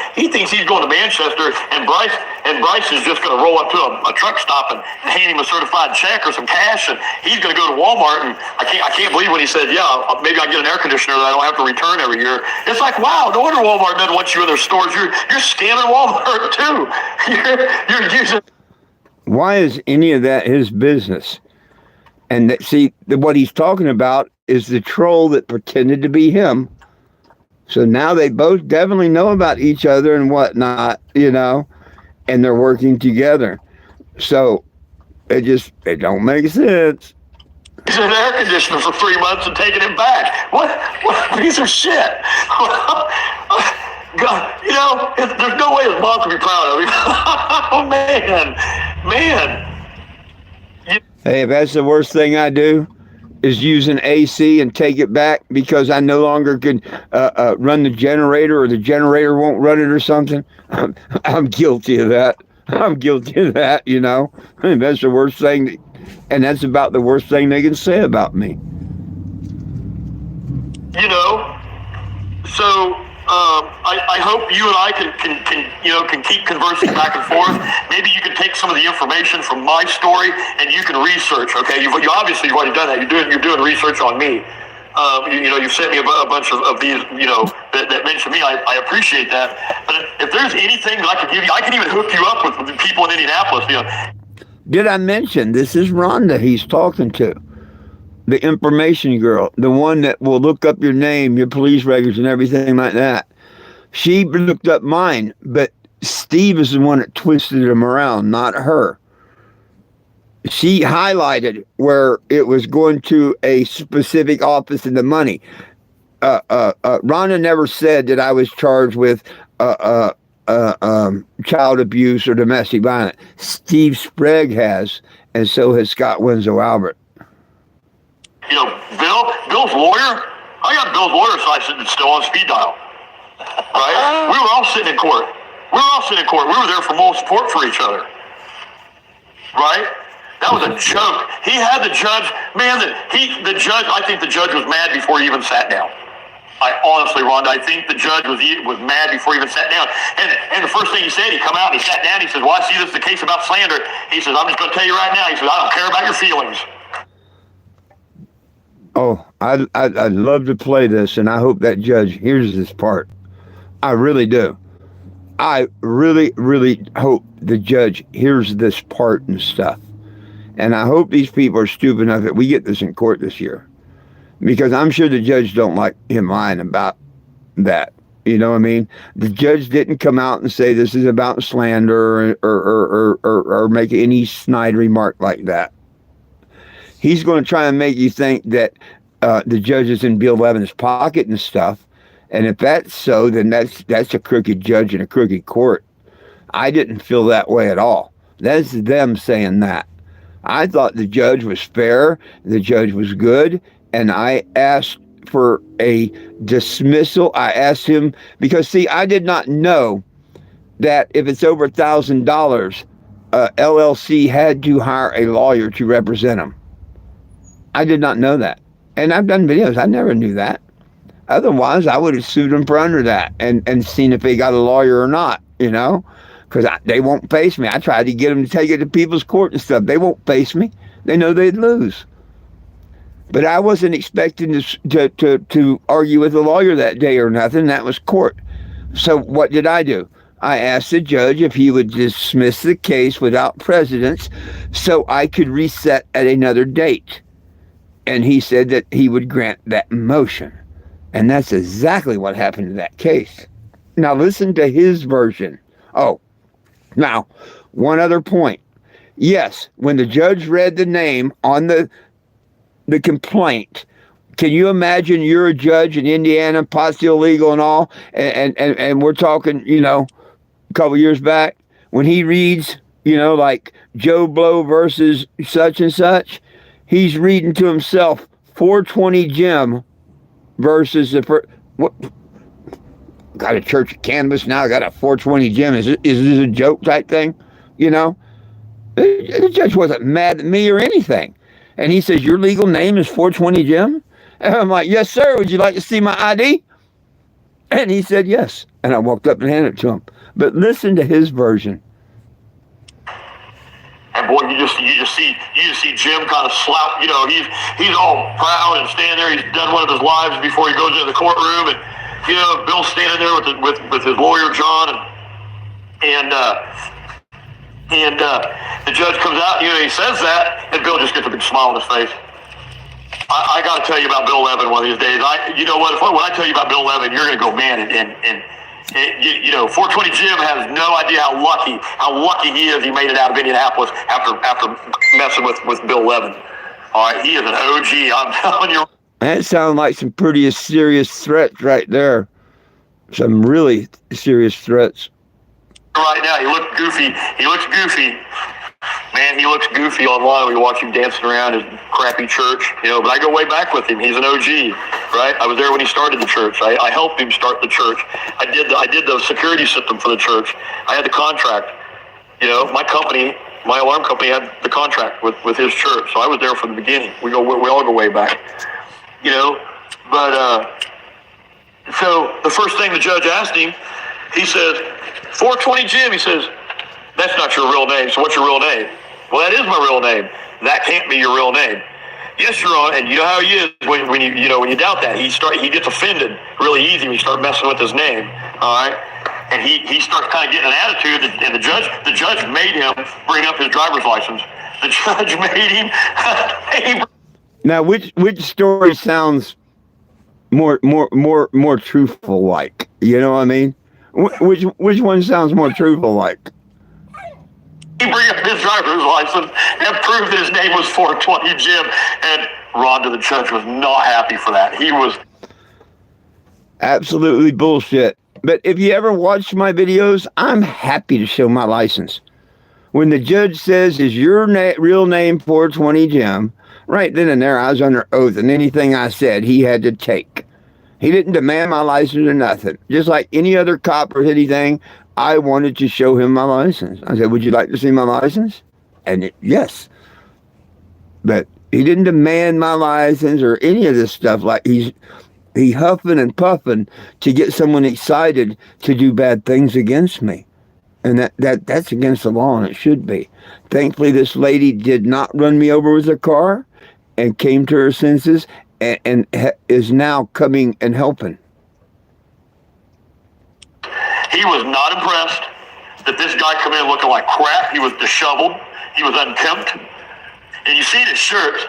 Manchester, and Bryce is just going to roll up to a truck stop and hand him a certified check or some cash, and he's going to go to Walmart. And I can't believe when he said, yeah, maybe I get an air conditioner that I don't have to return every year. It's like, wow, no wonder Walmart doesn't want you in their stores. You're scamming Walmart too. You're using. Why is any of that his business? And what he's talking about is the troll that pretended to be him. So now they both definitely know about each other and whatnot, and they're working together. So it don't make sense. He's in an air conditioner for 3 months and taking him back. What a piece of shit. God, there's no way his mom can be proud of him. Oh, man. Hey, if that's the worst thing I do is use an AC and take it back because I no longer can run the generator, or the generator won't run it or something, I'm guilty of that. I mean, that's the worst thing, and that's about the worst thing they can say about me. So I hope you and I can keep conversing back and forth. Maybe you can take some of the information from my story and you can research. Okay, you obviously you've already done that. You're doing research on me. You've sent me a bunch of these. That mention me. I appreciate that. But if there's anything that I can give you, I can even hook you up with the people in Indianapolis. Did I mention this is Rhonda he's talking to? The information girl, the one that will look up your name, your police records, and everything like that. She looked up mine, but Steve is the one that twisted them around, not her. She highlighted where it was going to a specific office in the money. Rhonda never said that I was charged with child abuse or domestic violence. Steve Sprague has, and so has Scott Winslow Albert. Bill's lawyer, I got Bill's lawyer license still on speed dial. Right? We were all sitting in court. We were there for moral support for each other. Right? That was a joke. He had the judge, I think the judge was mad before he even sat down. Honestly, Rhonda, I think the judge was mad before he even sat down. And the first thing he said, he come out and he sat down, he says, well, I see this is the case about slander. He says, I'm just going to tell you right now. He says, I don't care about your feelings. Oh, I'd love to play this, and I hope that judge hears this part. I really do. I really, really hope the judge hears this part and stuff. And I hope these people are stupid enough that we get this in court this year. Because I'm sure the judge don't like him lying about that. You know what I mean? The judge didn't come out and say this is about slander or make any snide remark like that. He's going to try and make you think that the judge is in Bill Levin's pocket and stuff. And if that's so, then that's a crooked judge in a crooked court. I didn't feel that way at all. That's them saying that. I thought the judge was fair, the judge was good, and I asked for a dismissal. I asked him, because, see, I did not know that if it's over $1,000, LLC had to hire a lawyer to represent them. I did not know that. And I've done videos. I never knew that. Otherwise, I would have sued them for under that and seen if they got a lawyer or not, because they won't face me. I tried to get them to take it to people's court and stuff. They won't face me. They know they'd lose. But I wasn't expecting to argue with a lawyer that day or nothing. That was court. So what did I do? I asked the judge if he would dismiss the case without precedence so I could reset at another date. And he said that he would grant that motion. And that's exactly what happened in that case. Now listen to his version. Oh, now, one other point. Yes, when the judge read the name on the complaint, can you imagine you're a judge in Indiana, pot's illegal and all, and we're talking, a couple years back, when he reads, like Joe Blow versus such and such, he's reading to himself 420 Jim versus what? Got a church of cannabis now. I got a 420 Jim. Is this a joke type thing? The judge wasn't mad at me or anything, and he says your legal name is 420 Jim, and I'm like, yes, sir. Would you like to see my ID? And he said yes, and I walked up and handed it to him. But listen to his version. And boy, you just see Jim kind of slouch. He's all proud and standing there. He's done one of his lives before he goes into the courtroom, and Bill's standing there with his lawyer John, and the judge comes out. He says that, and Bill just gets a big smile on his face. I got to tell you about Bill Levin one of these days. When I tell you about Bill Levin, you're going to go, man, and 420 Jim has no idea how lucky he is. He made it out of Indianapolis after messing with Bill Levin. All right, he is an OG. I'm telling you. That sounds like some pretty serious threats right there. Some really serious threats. Right now, he looks goofy. Man, he looks goofy online. We watch him dancing around his crappy church, but I go way back with him. He's an OG, right? I was there when he started the church. I helped him start the church. I did the security system for the church. I had the contract. My alarm company had the contract with his church. So I was there from the beginning. We all go way back, but so the first thing the judge asked him, he says, 420 Jim, he says, that's not your real name. So what's your real name? Well, that is my real name. That can't be your real name. Yes, Your Honor. And you know how he is when you doubt that. He gets offended really easy when you start messing with his name. All right. And he starts kind of getting an attitude. And the judge made him bring up his driver's license. The judge made him. Now, which story sounds more truthful like? You know what I mean? Which one sounds more truthful like? He bring up his driver's license and prove that his name was 420 Jim, and Rhonda, the judge, was not happy for that. He was absolutely bullshit. But if you ever watch my videos, I'm happy to show my license. When the judge says, is your real name 420 Jim, right then and there, I was under oath, and anything I said, he had to take. He didn't demand my license or nothing. Just like any other cop or anything, I wanted to show him my license. I said, would you like to see my license? And yes. But he didn't demand my license or any of this stuff. Like he huffing and puffing to get someone excited to do bad things against me. And that's against the law, and it should be. Thankfully, this lady did not run me over with her car and came to her senses and is now coming and helping. He was not impressed that this guy come in looking like crap. He was disheveled. He was unkempt. And you see his shirt.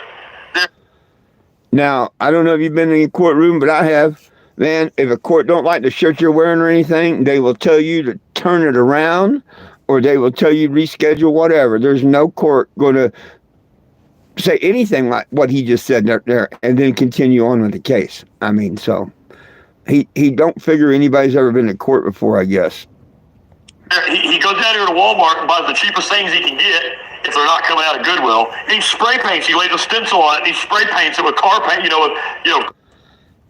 Now, I don't know if you've been in a courtroom, but I have. Man, if a court don't like the shirt you're wearing or anything, they will tell you to turn it around, or they will tell you reschedule, whatever. There's no court going to say anything like what he just said there and then continue on with the case. I mean, so he don't figure anybody's ever been to court before, I guess. He goes down here to Walmart and buys the cheapest things he can get if they're not coming out of Goodwill. And he spray paints. He lays a stencil on it and he spray paints it with car paint.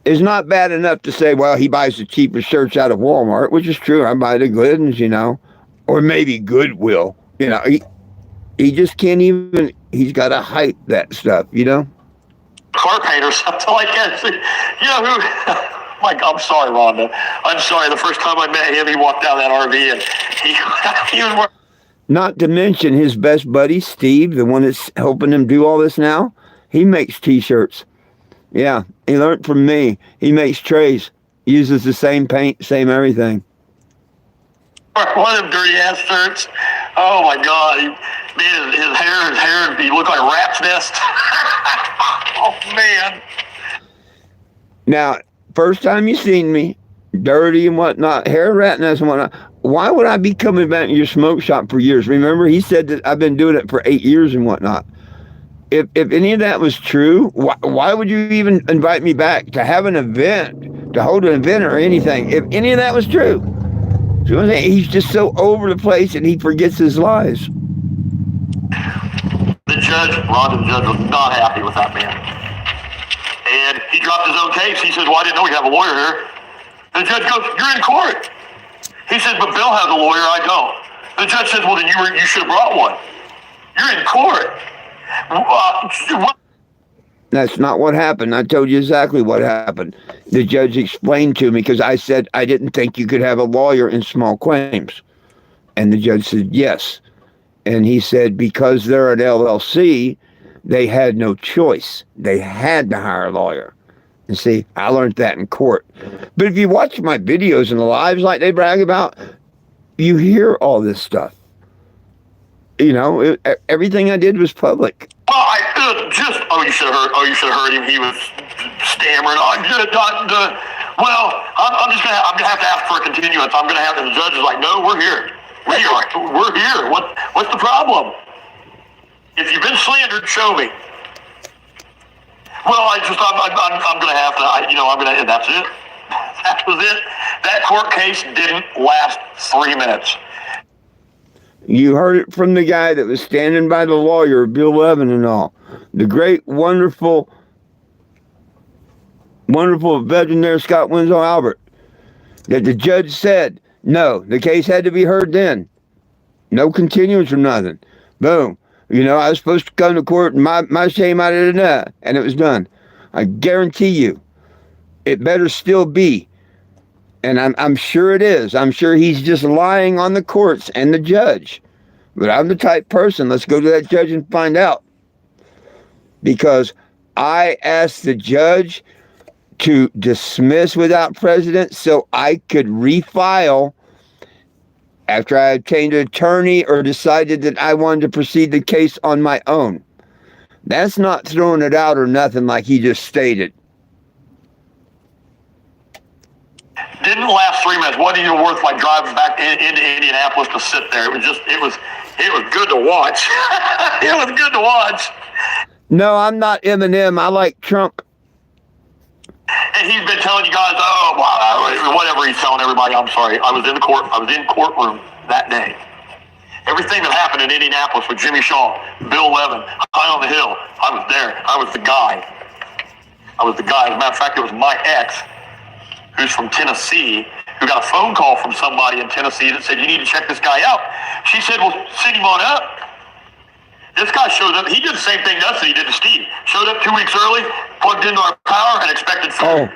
It's not bad enough to say, well, he buys the cheapest shirts out of Walmart, which is true. I buy the Glidden's, or maybe Goodwill. He just can't even. He's got to hype that stuff, Car paint or something like that. Who? Like, I'm sorry, Rhonda. I'm sorry. The first time I met him, he walked down that RV and he was. Not to mention his best buddy, Steve, the one that's helping him do all this now. He makes T-shirts. Yeah, he learned from me. He makes trays, uses the same paint, same everything. One of them dirty ass shirts. Oh my God, man, his hair, he looked like a rat's nest. Oh man. Now, first time you seen me, dirty and whatnot, hair, rat nest and whatnot. Why would I be coming back to your smoke shop for years? Remember, he said that I've been doing it for 8 years and whatnot. If any of that was true, why would you even invite me back to have an event, to hold an event or anything? If any of that was true, he's just so over the place and he forgets his lies. The judge was not happy with that man. And he dropped his own case. He says, well, I didn't know we have a lawyer here. The judge goes, you're in court. He says, but Bill has a lawyer, I don't. The judge says, well, then you should have brought one. You're in court. That's not what happened. I told you exactly what happened. The judge explained to me because I said I didn't think you could have a lawyer in small claims. And the judge said, yes. And he said, because they're an LLC, they had no choice. They had to hire a lawyer. And see, I learned that in court. But if you watch my videos and the lives like they brag about, you hear all this stuff. Everything I did was public. Well, you should have heard him. He was stammering. I'm gonna have to ask for a continuance. I'm gonna have, and the judge is like, no, we're here. We're here. What's the problem? If you've been slandered, show me. Well, I'm gonna have to. And that's it. That was it. That court case didn't last 3 minutes. You heard it from the guy that was standing by the lawyer, Bill Levin and all. The great, wonderful veteran there, Scott Winslow Albert. That the judge said, no, the case had to be heard then. No continuance or nothing. Boom. I was supposed to come to court and my shame out of that. And it was done. I guarantee you, it better still be. And I'm sure it is. I'm sure he's just lying on the courts and the judge. But I'm the type person, let's go to that judge and find out. Because I asked the judge to dismiss without precedent so I could refile after I obtained an attorney or decided that I wanted to proceed the case on my own. That's not throwing it out or nothing like he just stated. Didn't last 3 minutes. Wasn't even worth driving back into Indianapolis to sit there. It was good to watch. It was good to watch. No, I'm not Eminem. I like Trump. And he's been telling you guys, whatever he's telling everybody. I'm sorry. I was in courtroom that day. Everything that happened in Indianapolis with Jimmy Shaw, Bill Levin, High on the Hill. I was there. I was the guy. As a matter of fact, it was my ex, who's from Tennessee, who got a phone call from somebody in Tennessee that said, you need to check this guy out. She said, well, send him on up. This guy showed up. He did the same thing to us that he did to Steve. Showed up 2 weeks early, plugged into our power, and expected food. Oh.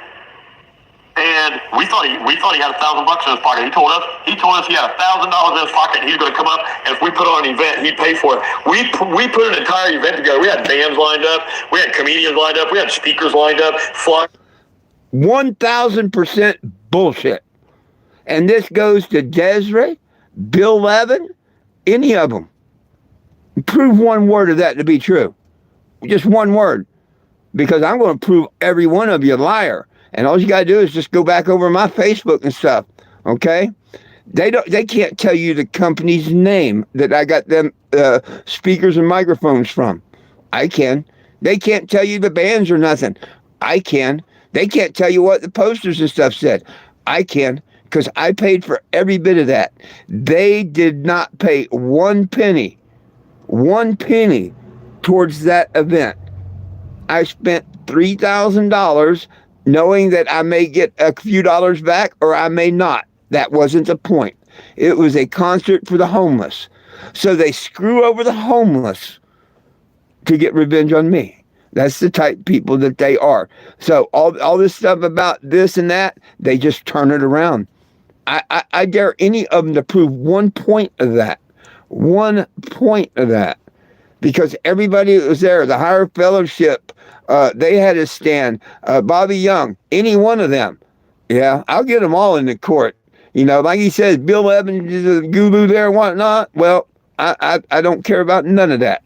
And we thought he had $1,000 in his pocket. He told us he had $1,000 in his pocket. And he's going to come up, and if we put on an event, he'd pay for it. We put an entire event together. We had bands lined up. We had comedians lined up. We had speakers lined up. 1,000% bullshit. And this goes to Desiree, Bill Levin, any of them. Prove one word of that to be true. Just one word. Because I'm going to prove every one of you a liar. And all you got to do is just go back over my Facebook and stuff. Okay? They can't tell you the company's name that I got them speakers and microphones from. I can. They can't tell you the bands or nothing. I can. They can't tell you what the posters and stuff said. I can, because I paid for every bit of that. They did not pay one penny towards that event. I spent $3,000 knowing that I may get a few dollars back or I may not. That wasn't the point. It was a concert for the homeless. So they screw over the homeless to get revenge on me. That's the type of people that they are. So all this stuff about this and that, they just turn it around. I dare any of them to prove 1 point of that. 1 point of that. Because everybody that was there, the Higher Fellowship, they had a stand. Bobby Young, any one of them. Yeah, I'll get them all in the court. You know, like he says, Bill Evans is a guru there and whatnot. Well, I don't care about none of that.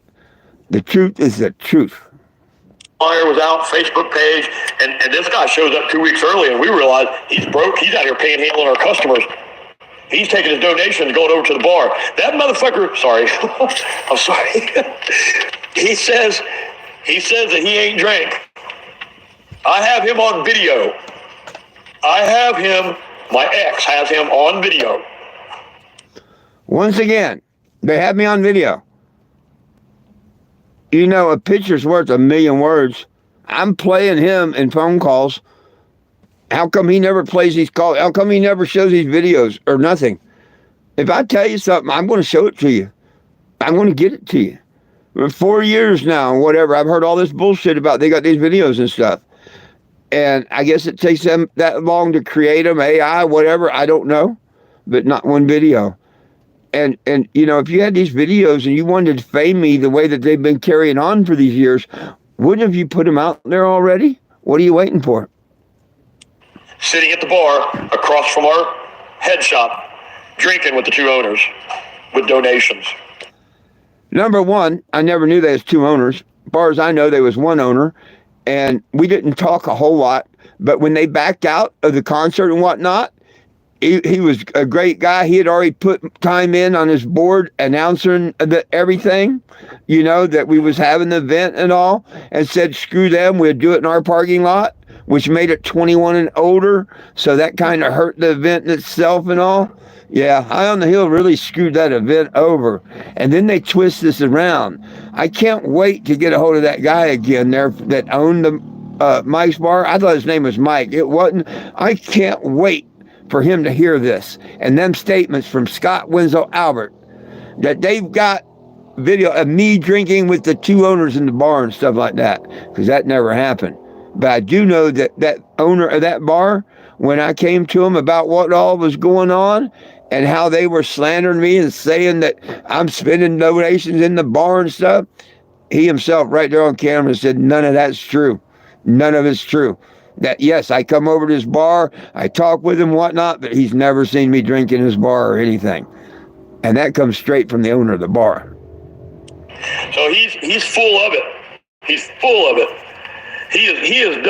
The truth is the truth. Flyer was out, Facebook page, and this guy shows up 2 weeks early, and we realize he's broke. He's out here panhandling our customers. He's taking his donations and going over to the bar. That motherfucker, sorry, I'm sorry. He says that he ain't drank. I have him on video. My ex has him on video. Once again, they have me on video. You know, a picture's worth a million words. I'm playing him in phone calls. How come he never plays these calls? How come he never shows these videos or nothing? If I tell you something, I'm going to show it to you. I'm going to get it to you. For 4 years now, whatever, I've heard all this bullshit about they got these videos and stuff. And I guess it takes them that long to create them, AI, whatever, I don't know. But not one video. And you know, if you had these videos and you wanted to fame me the way that they've been carrying on for these years, wouldn't have you put them out there already? What are you waiting for? Sitting at the bar across from our head shop, drinking with the two owners with donations. Number one, I never knew there was two owners. As far as I know, there was one owner, and we didn't talk a whole lot. But when they backed out of the concert and whatnot, he was a great guy. He had already put time in on his board announcing everything, you know, that we was having the event and all, and said, screw them, we'd do it in our parking lot, which made it 21 and older. So that kind of hurt the event itself and all. Yeah, High on the Hill really screwed that event over. And then they twist this around. I can't wait to get a hold of that guy again there that owned the Mike's Bar. I thought his name was Mike. It wasn't. I can't wait for him to hear this. And them statements from Scott Winslow Albert that they've got video of me drinking with the two owners in the bar and stuff like that, because that never happened. But I do know that that owner of that bar, when I came to him about what all was going on and how they were slandering me and saying that I'm spending donations in the bar and stuff, he himself right there on camera said, none of that's true. None of it's true. That, yes, I come over to his bar, I talk with him, whatnot, but he's never seen me drink in his bar or anything. And that comes straight from the owner of the bar. So he's full of it. He's full of it. He has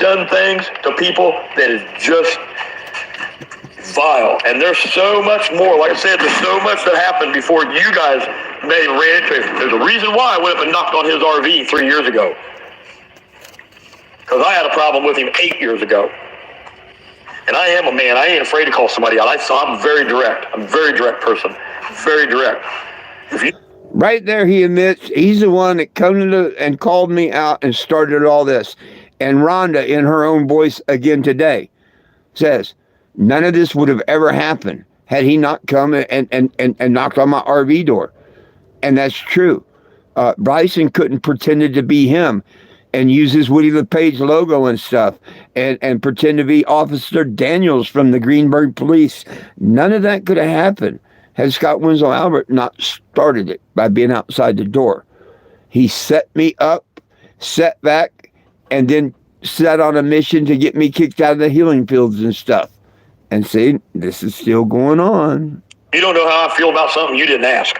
done things to people that is just vile. And there's so much more. Like I said, there's so much that happened before you guys may have ran into him. There's a reason why I went up and knocked on his RV 3 years ago. Because I had a problem with him 8 years ago. And I am a man. I ain't afraid to call somebody out. I'm very direct. I'm a very direct person. Very direct. Right there, he admits he's the one that came and called me out and started all this. And Rhonda, in her own voice again today, says, none of this would have ever happened had he not come and knocked on my RV door. And that's true. Bryson couldn't pretend to be him and use his Woody LePage logo and stuff and pretend to be Officer Daniels from the Greenberg Police. None of that could have happened had Scott Winslow Albert not started it by being outside the door. He set me up, set back, and then set on a mission to get me kicked out of the healing fields and stuff. And see, this is still going on. You don't know how I feel about something you didn't ask.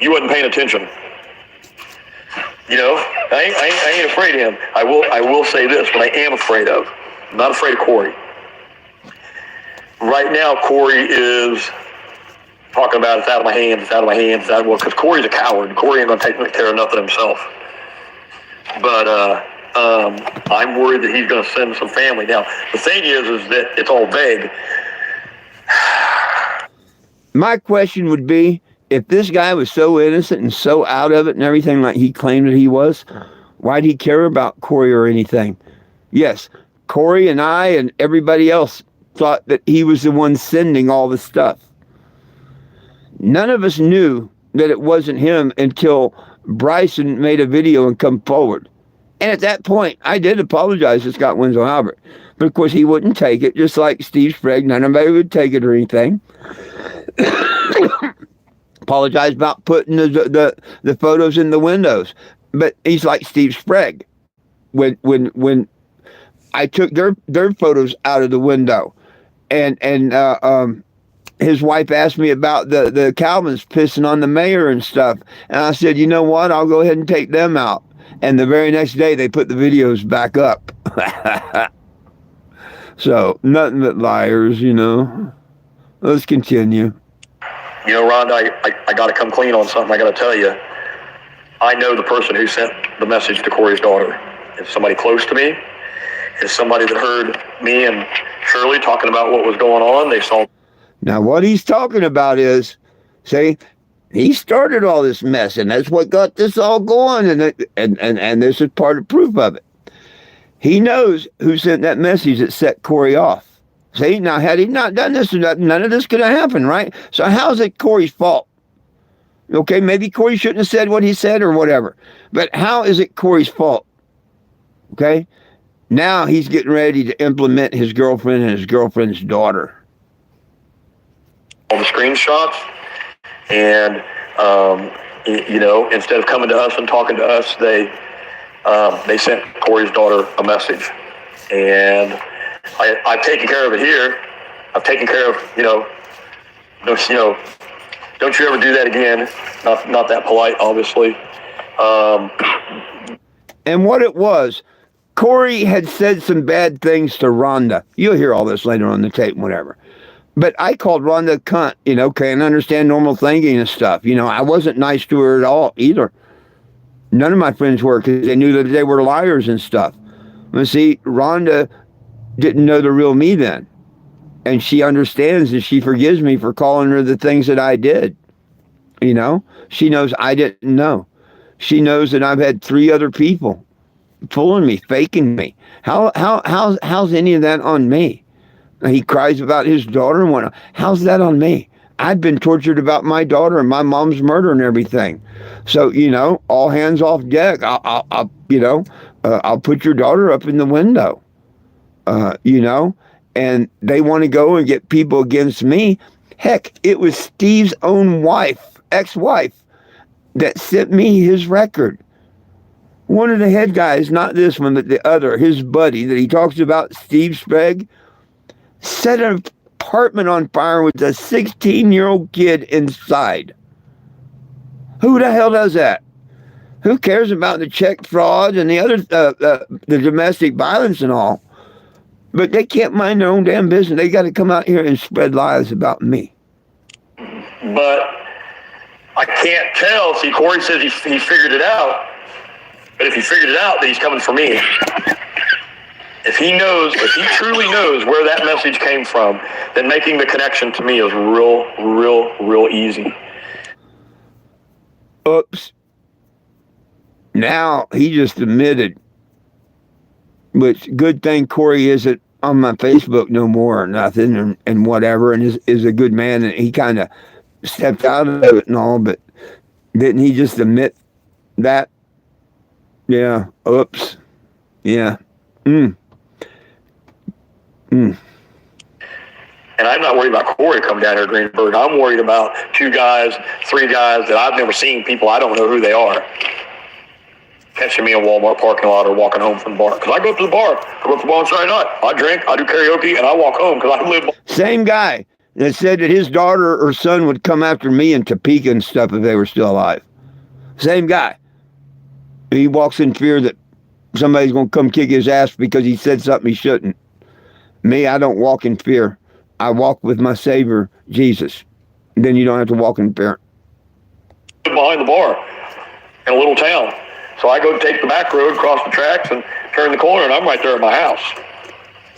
You wasn't paying attention. You know, I ain't afraid of him. I will say this, what I am afraid of. I'm not afraid of Corey. Right now, Corey is talking about it's out of my hands, it's out of my hands, because Corey's a coward. Corey ain't going to take care of nothing himself. But I'm worried that he's going to send some family. Now, the thing is that it's all vague. My question would be, if this guy was so innocent and so out of it and everything like he claimed that he was, why'd he care about Corey or anything? Yes, Corey and I and everybody else thought that he was the one sending all the stuff. None of us knew that it wasn't him until Bryson made a video and come forward. And at that point, I did apologize to Scott Winslow Albert. But of course, he wouldn't take it, just like Steve Sprague. Nobody would take it or anything. Apologize about putting the photos in the windows. But he's like Steve Sprague. When I took their photos out of the window, and his wife asked me about the Calvins pissing on the mayor and stuff, and I said, you know what, I'll go ahead and take them out. And the very next day, they put the videos back up. So, nothing but liars, you know. Let's continue. You know, Rhonda, I got to come clean on something. I got to tell you, I know the person who sent the message to Corey's daughter. It's somebody close to me. It's somebody that heard me and Shirley talking about what was going on. They saw. Now, what he's talking about is, see, he started all this mess, and that's what got this all going, and this is part of proof of it. He knows who sent that message that set Corey off. See, now, had he not done this, none of this could have happened, right? So how's it Corey's fault? Okay, maybe Corey shouldn't have said what he said or whatever, but how is it Corey's fault? Okay, now he's getting ready to implement his girlfriend and his girlfriend's daughter. All the screenshots, and you know, instead of coming to us and talking to us, they sent Corey's daughter a message, and I've taken care of it here. I've taken care of, don't you ever do that again. Not that polite, obviously. And what it was, Corey had said some bad things to Rhonda. You'll hear all this later on the tape, whatever. But I called Rhonda a cunt, can't understand normal thinking and stuff. I wasn't nice to her at all either. None of my friends were, because they knew that they were liars and stuff. But see, Rhonda didn't know the real me then. And she understands and she forgives me for calling her the things that I did. She knows I didn't know. She knows that I've had 3 other people fooling me, faking me. How's any of that on me? He cries about his daughter and whatnot. How's that on me? I've been tortured about my daughter and my mom's murder and everything. So, all hands off deck. I'll put your daughter up in the window. And they want to go and get people against me. Heck, it was Steve's own wife, ex-wife, that sent me his record. One of the head guys, not this one, but the other, his buddy that he talks about, Steve Sprague, set an apartment on fire with a 16-year-old kid inside. Who the hell does that? Who cares about the check fraud and the other, the domestic violence and all? But they can't mind their own damn business. They got to come out here and spread lies about me. But I can't tell. See, Corey says he figured it out. But if he figured it out, then he's coming for me. If he truly knows where that message came from, then making the connection to me is real easy. Oops. Now he just admitted, which good thing Corey isn't on my Facebook no more or nothing and whatever, and is a good man, and he kind of stepped out of it and all, but didn't he just admit that? Yeah. Oops. Yeah. And I'm not worried about Corey coming down here to Greenberg. I'm worried about 2 guys, 3 guys that I've never seen, people I don't know who they are, catching me in a Walmart parking lot or walking home from the bar. Because I go up to the bar. I go up to the bar on Saturday night. I drink, I do karaoke, and I walk home because I live. Same guy that said that his daughter or son would come after me in Topeka and stuff if they were still alive. Same guy. He walks in fear that somebody's going to come kick his ass because he said something he shouldn't. Me, I don't walk in fear. I walk with my Savior, Jesus. Then you don't have to walk in fear. Behind the bar in a little town. So I go take the back road, cross the tracks, and turn the corner, and I'm right there at my house.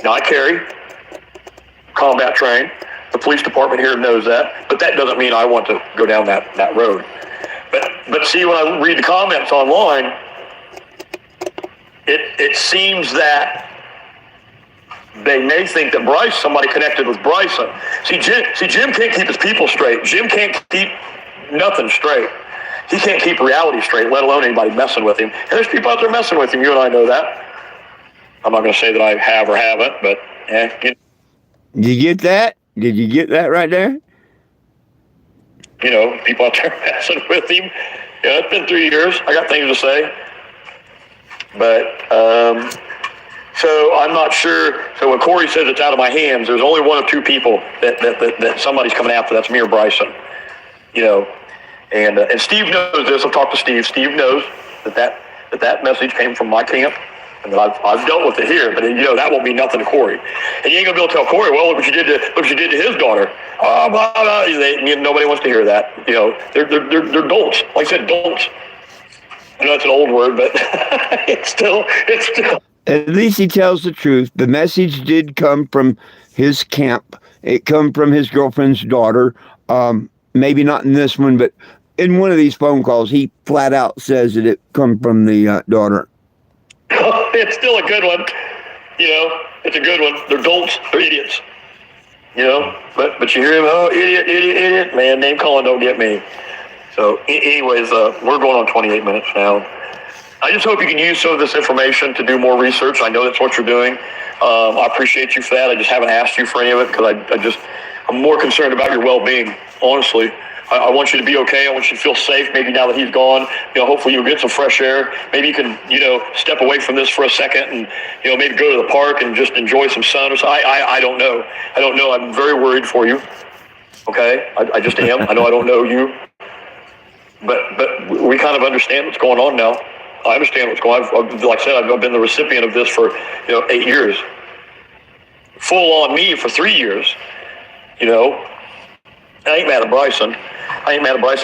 Now, I carry combat train. The police department here knows that, but that doesn't mean I want to go down that road. But see, when I read the comments online, it seems that they may think that somebody connected with Bryson. See, Jim can't keep his people straight. Jim can't keep nothing straight. He can't keep reality straight, let alone anybody messing with him. And there's people out there messing with him. You and I know that. I'm not going to say that I have or haven't, but Did you get that? Did you get that right there? You know, people out there messing with him. Yeah, it's been 3 years. I got things to say. But, so I'm not sure. So when Corey says it's out of my hands, there's only one of two people that somebody's coming after. That's me or Bryson. You know, and Steve knows this. I've talked to Steve. Steve knows that message came from my camp, and that I've dealt with it here. But you know, that won't mean nothing to Corey. And you ain't gonna be able to tell Corey, well, look what you did to his daughter. Oh, blah, blah. Nobody wants to hear that. You know, they're dolts. Like I said, dolts. I know it's an old word, but it's still. At least he tells the truth. The message did come from his camp. It come from his girlfriend's daughter. Maybe not in this one, but in one of these phone calls, he flat out says that it come from the daughter. It's still a good one. You know, it's a good one. They're dolts. They're idiots. You know, but you hear him, oh, idiot. Man, name calling don't get me. So anyways, we're going on 28 minutes now. I just hope you can use some of this information to do more research. I know that's what you're doing. I appreciate you for that. I just haven't asked you for any of it because I'm more concerned about your well-being, honestly. I want you to be okay. I want you to feel safe. Maybe now that he's gone, you know, hopefully you'll get some fresh air. Maybe you can, you know, step away from this for a second and, you know, maybe go to the park and just enjoy some sun or something. I don't know. I don't know. I'm very worried for you. Okay? I just am. I know I don't know you. But we kind of understand what's going on now. I understand what's going on. Like I said, I've been the recipient of this for, 8 years. Full on me for 3 years. You know, I ain't mad at Bryson.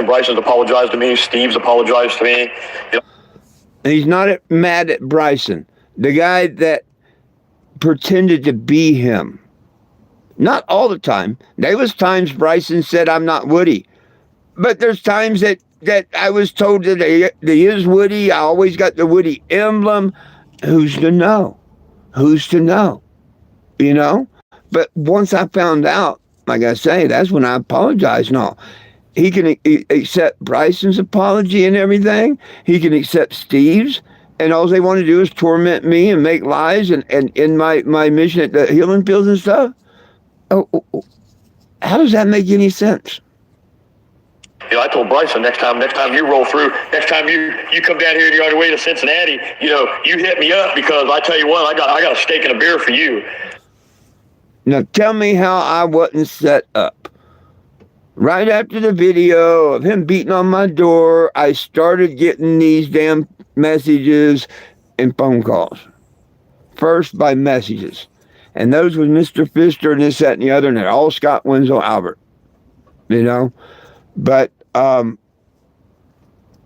Bryson's apologized to me. Steve's apologized to me. You know. He's not mad at Bryson, the guy that pretended to be him. Not all the time. There was times Bryson said, I'm not Woody. But there's times that I was told that he is Woody. I always got the Woody emblem. Who's to know? You know? But once I found out, like I say, that's when I apologized. No, he can accept Bryson's apology and everything. He can accept Steve's. And all they want to do is torment me and make lies and in my mission at the healing fields and stuff. Oh, how does that make any sense? You know, I told Bryson next time you roll through, next time you come down here and you're on your way to Cincinnati, you know, you hit me up because I tell you what, I got a steak and a beer for you. Now tell me how I wasn't set up. Right after the video of him beating on my door, I started getting these damn messages and phone calls. First by messages. And those was Mr. Pfister and this, that, and the other, and they're all Scott Winslow Albert. You know? But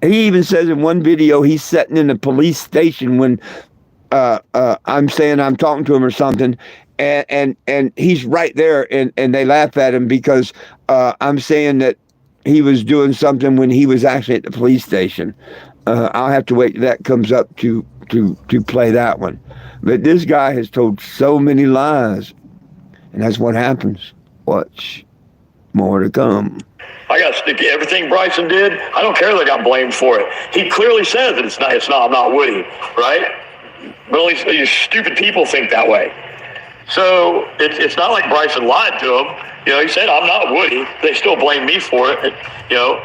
he even says in one video he's sitting in the police station when I'm saying I'm talking to him or something, and he's right there, and they laugh at him because I'm saying that he was doing something when he was actually at the police station. I'll have to wait till that comes up to play that one. But this guy has told so many lies, and that's what happens. Watch. More to come. I got to stick to everything Bryson did. I don't care that I got blamed for it. He clearly says that I'm not Woody, right? But only these stupid people think that way. So it's not like Bryson lied to him. You know, he said, I'm not Woody. They still blame me for it, you know.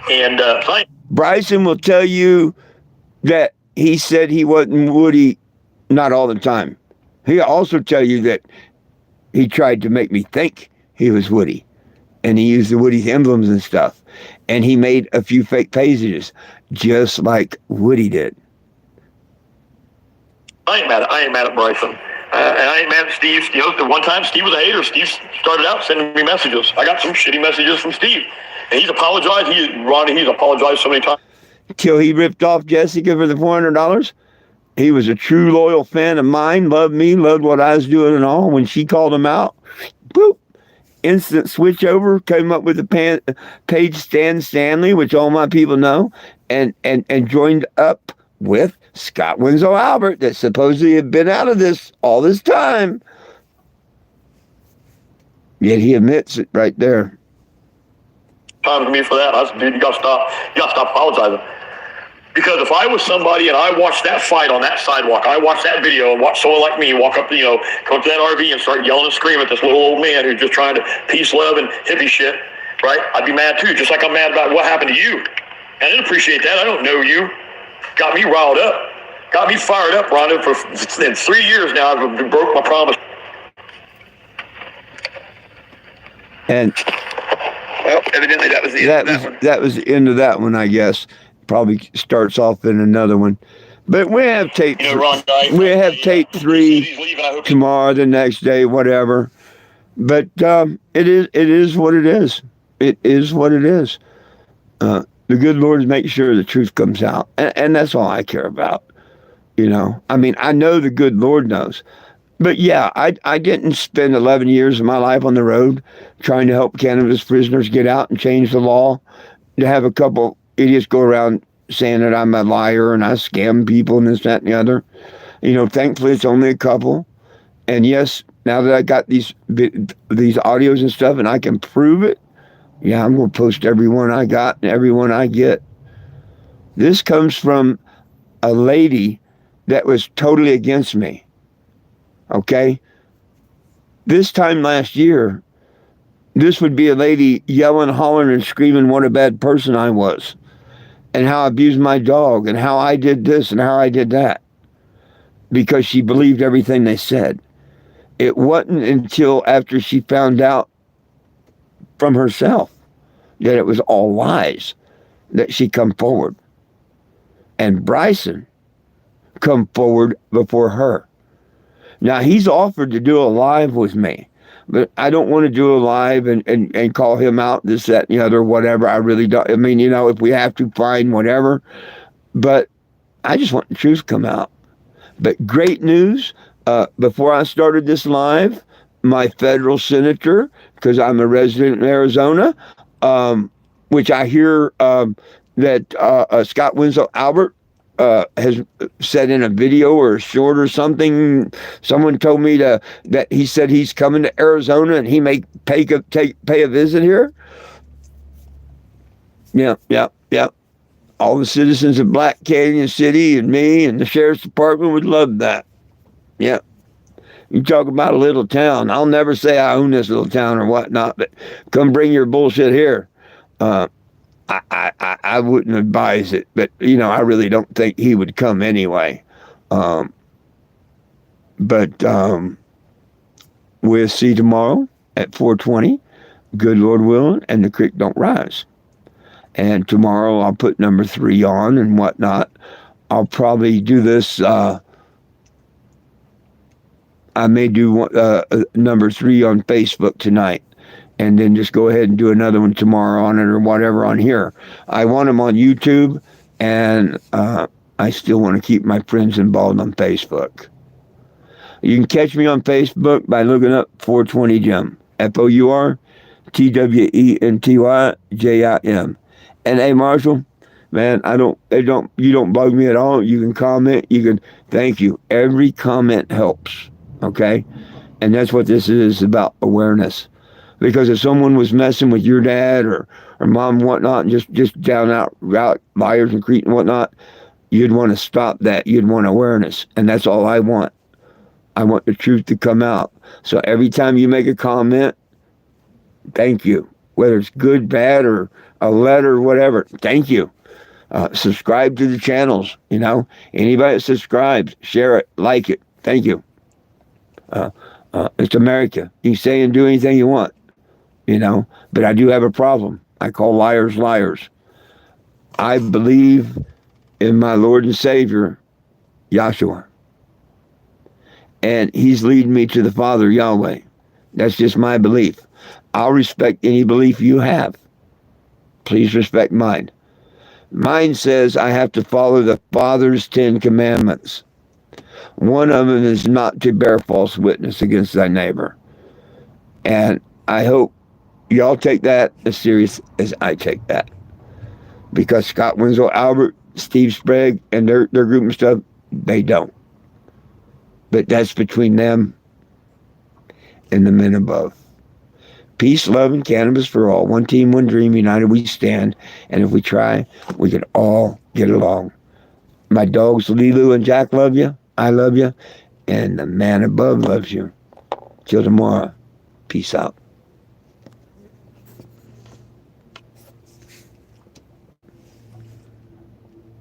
And Bryson will tell you that he said he wasn't Woody not all the time. He'll also tell you that he tried to make me think he was Woody. And he used the Woody's emblems and stuff. And he made a few fake pages, just like Woody did. I ain't mad at Bryson. And I ain't mad at Steve. You know, one time Steve was a hater. Steve started out sending me messages. I got some shitty messages from Steve. And he's apologized. He's apologized so many times. till he ripped off Jessica for the $400. He was a true loyal fan of mine, loved me, loved what I was doing and all. When she called him out, boop, instant switch over, came up with the page Stan Stanley, which all my people know, and joined up with Scott Winslow Albert, that supposedly had been out of this all this time. Yet he admits it right there. Time to me for that. I said, dude, you gotta stop apologizing. Because if I was somebody and I watched that fight on that sidewalk, I watched that video and watched someone like me walk up, come up to that RV and start yelling and screaming at this little old man who's just trying to peace, love, and hippie shit, right? I'd be mad too, just like I'm mad about what happened to you. And I didn't appreciate that. I don't know you. Got me riled up. Got me fired up, Rhonda. In 3 years now, I've broke my promise. And well, evidently that was the end of that one. That was the end of that one, I guess. Probably starts off in another one. But we have tape. We have tape 3 tomorrow, the next day, whatever. But it is what it is. It is what it is. The good Lord makes sure the truth comes out, and that's all I care about. I mean, I know the good Lord knows. But yeah, I didn't spend 11 years of my life on the road trying to help cannabis prisoners get out and change the law. To have a couple idiots go around saying that I'm a liar and I scam people and this, that, and the other. Thankfully it's only a couple. And yes, now that I got these audios and stuff and I can prove it, yeah, I'm going to post every one I got and every one I get. This comes from a lady that was totally against me. Okay? This time last year, this would be a lady yelling, hollering, and screaming what a bad person I was, and how I abused my dog, and how I did this and how I did that, because she believed everything they said. It wasn't until after she found out from herself that it was all lies that she come forward. And Bryson come forward before her. Now, he's offered to do a live with me, but I don't want to do a live and call him out, this, that, and the other, whatever. I really don't. I mean, if we have to, fine, whatever. But I just want the truth to come out. But great news, before I started this live, my federal senator, because I'm a resident in Arizona, which I hear that Scott Winslow Albert has said in a video or a short or something. Someone told me that he said he's coming to Arizona and he may pay a visit here. Yeah. All the citizens of Black Canyon City and me and the sheriff's department would love that. Yeah. You talk about a little town. I'll never say I own this little town or whatnot, but come bring your bullshit here. I wouldn't advise it, but I really don't think he would come anyway. But we'll see tomorrow at 4:20. Good Lord willing, and the creek don't rise. And tomorrow I'll put number 3 on and whatnot. I'll probably do this. I may do number 3 on Facebook tonight, and then just go ahead and do another one tomorrow on it or whatever on here. I want them on YouTube, and I still want to keep my friends involved on Facebook. You can catch me on Facebook by looking up 420 Jim, FOURTWENTYJIM. And hey, Marshall, man, you don't bug me at all. You can comment. Thank you. Every comment helps. Okay? And that's what this is about, awareness. Because if someone was messing with your dad or mom and whatnot, and just down out liars and cretin and whatnot, you'd want to stop that. You'd want awareness. And that's all I want. I want the truth to come out. So every time you make a comment, thank you. Whether it's good, bad, or a letter or whatever, thank you. Subscribe to the channels. Anybody that subscribes, share it, like it. Thank you. It's America. You can say and do anything you want, but I do have a problem. I call liars liars. I believe in my Lord and Savior, Yahshua. And he's leading me to the Father, Yahweh. That's just my belief. I'll respect any belief you have. Please respect mine. Mine says I have to follow the Father's 10 commandments. One of them is not to bear false witness against thy neighbor. And I hope y'all take that as serious as I take that. Because Scott Winslow Albert, Steve Sprague, and their group and stuff, they don't. But that's between them and the men above. Peace, love, and cannabis for all. One team, one dream, united we stand. And if we try, we can all get along. My dogs, Lilu and Jack, love you. I love you. And the man above loves you. Till tomorrow. Peace out.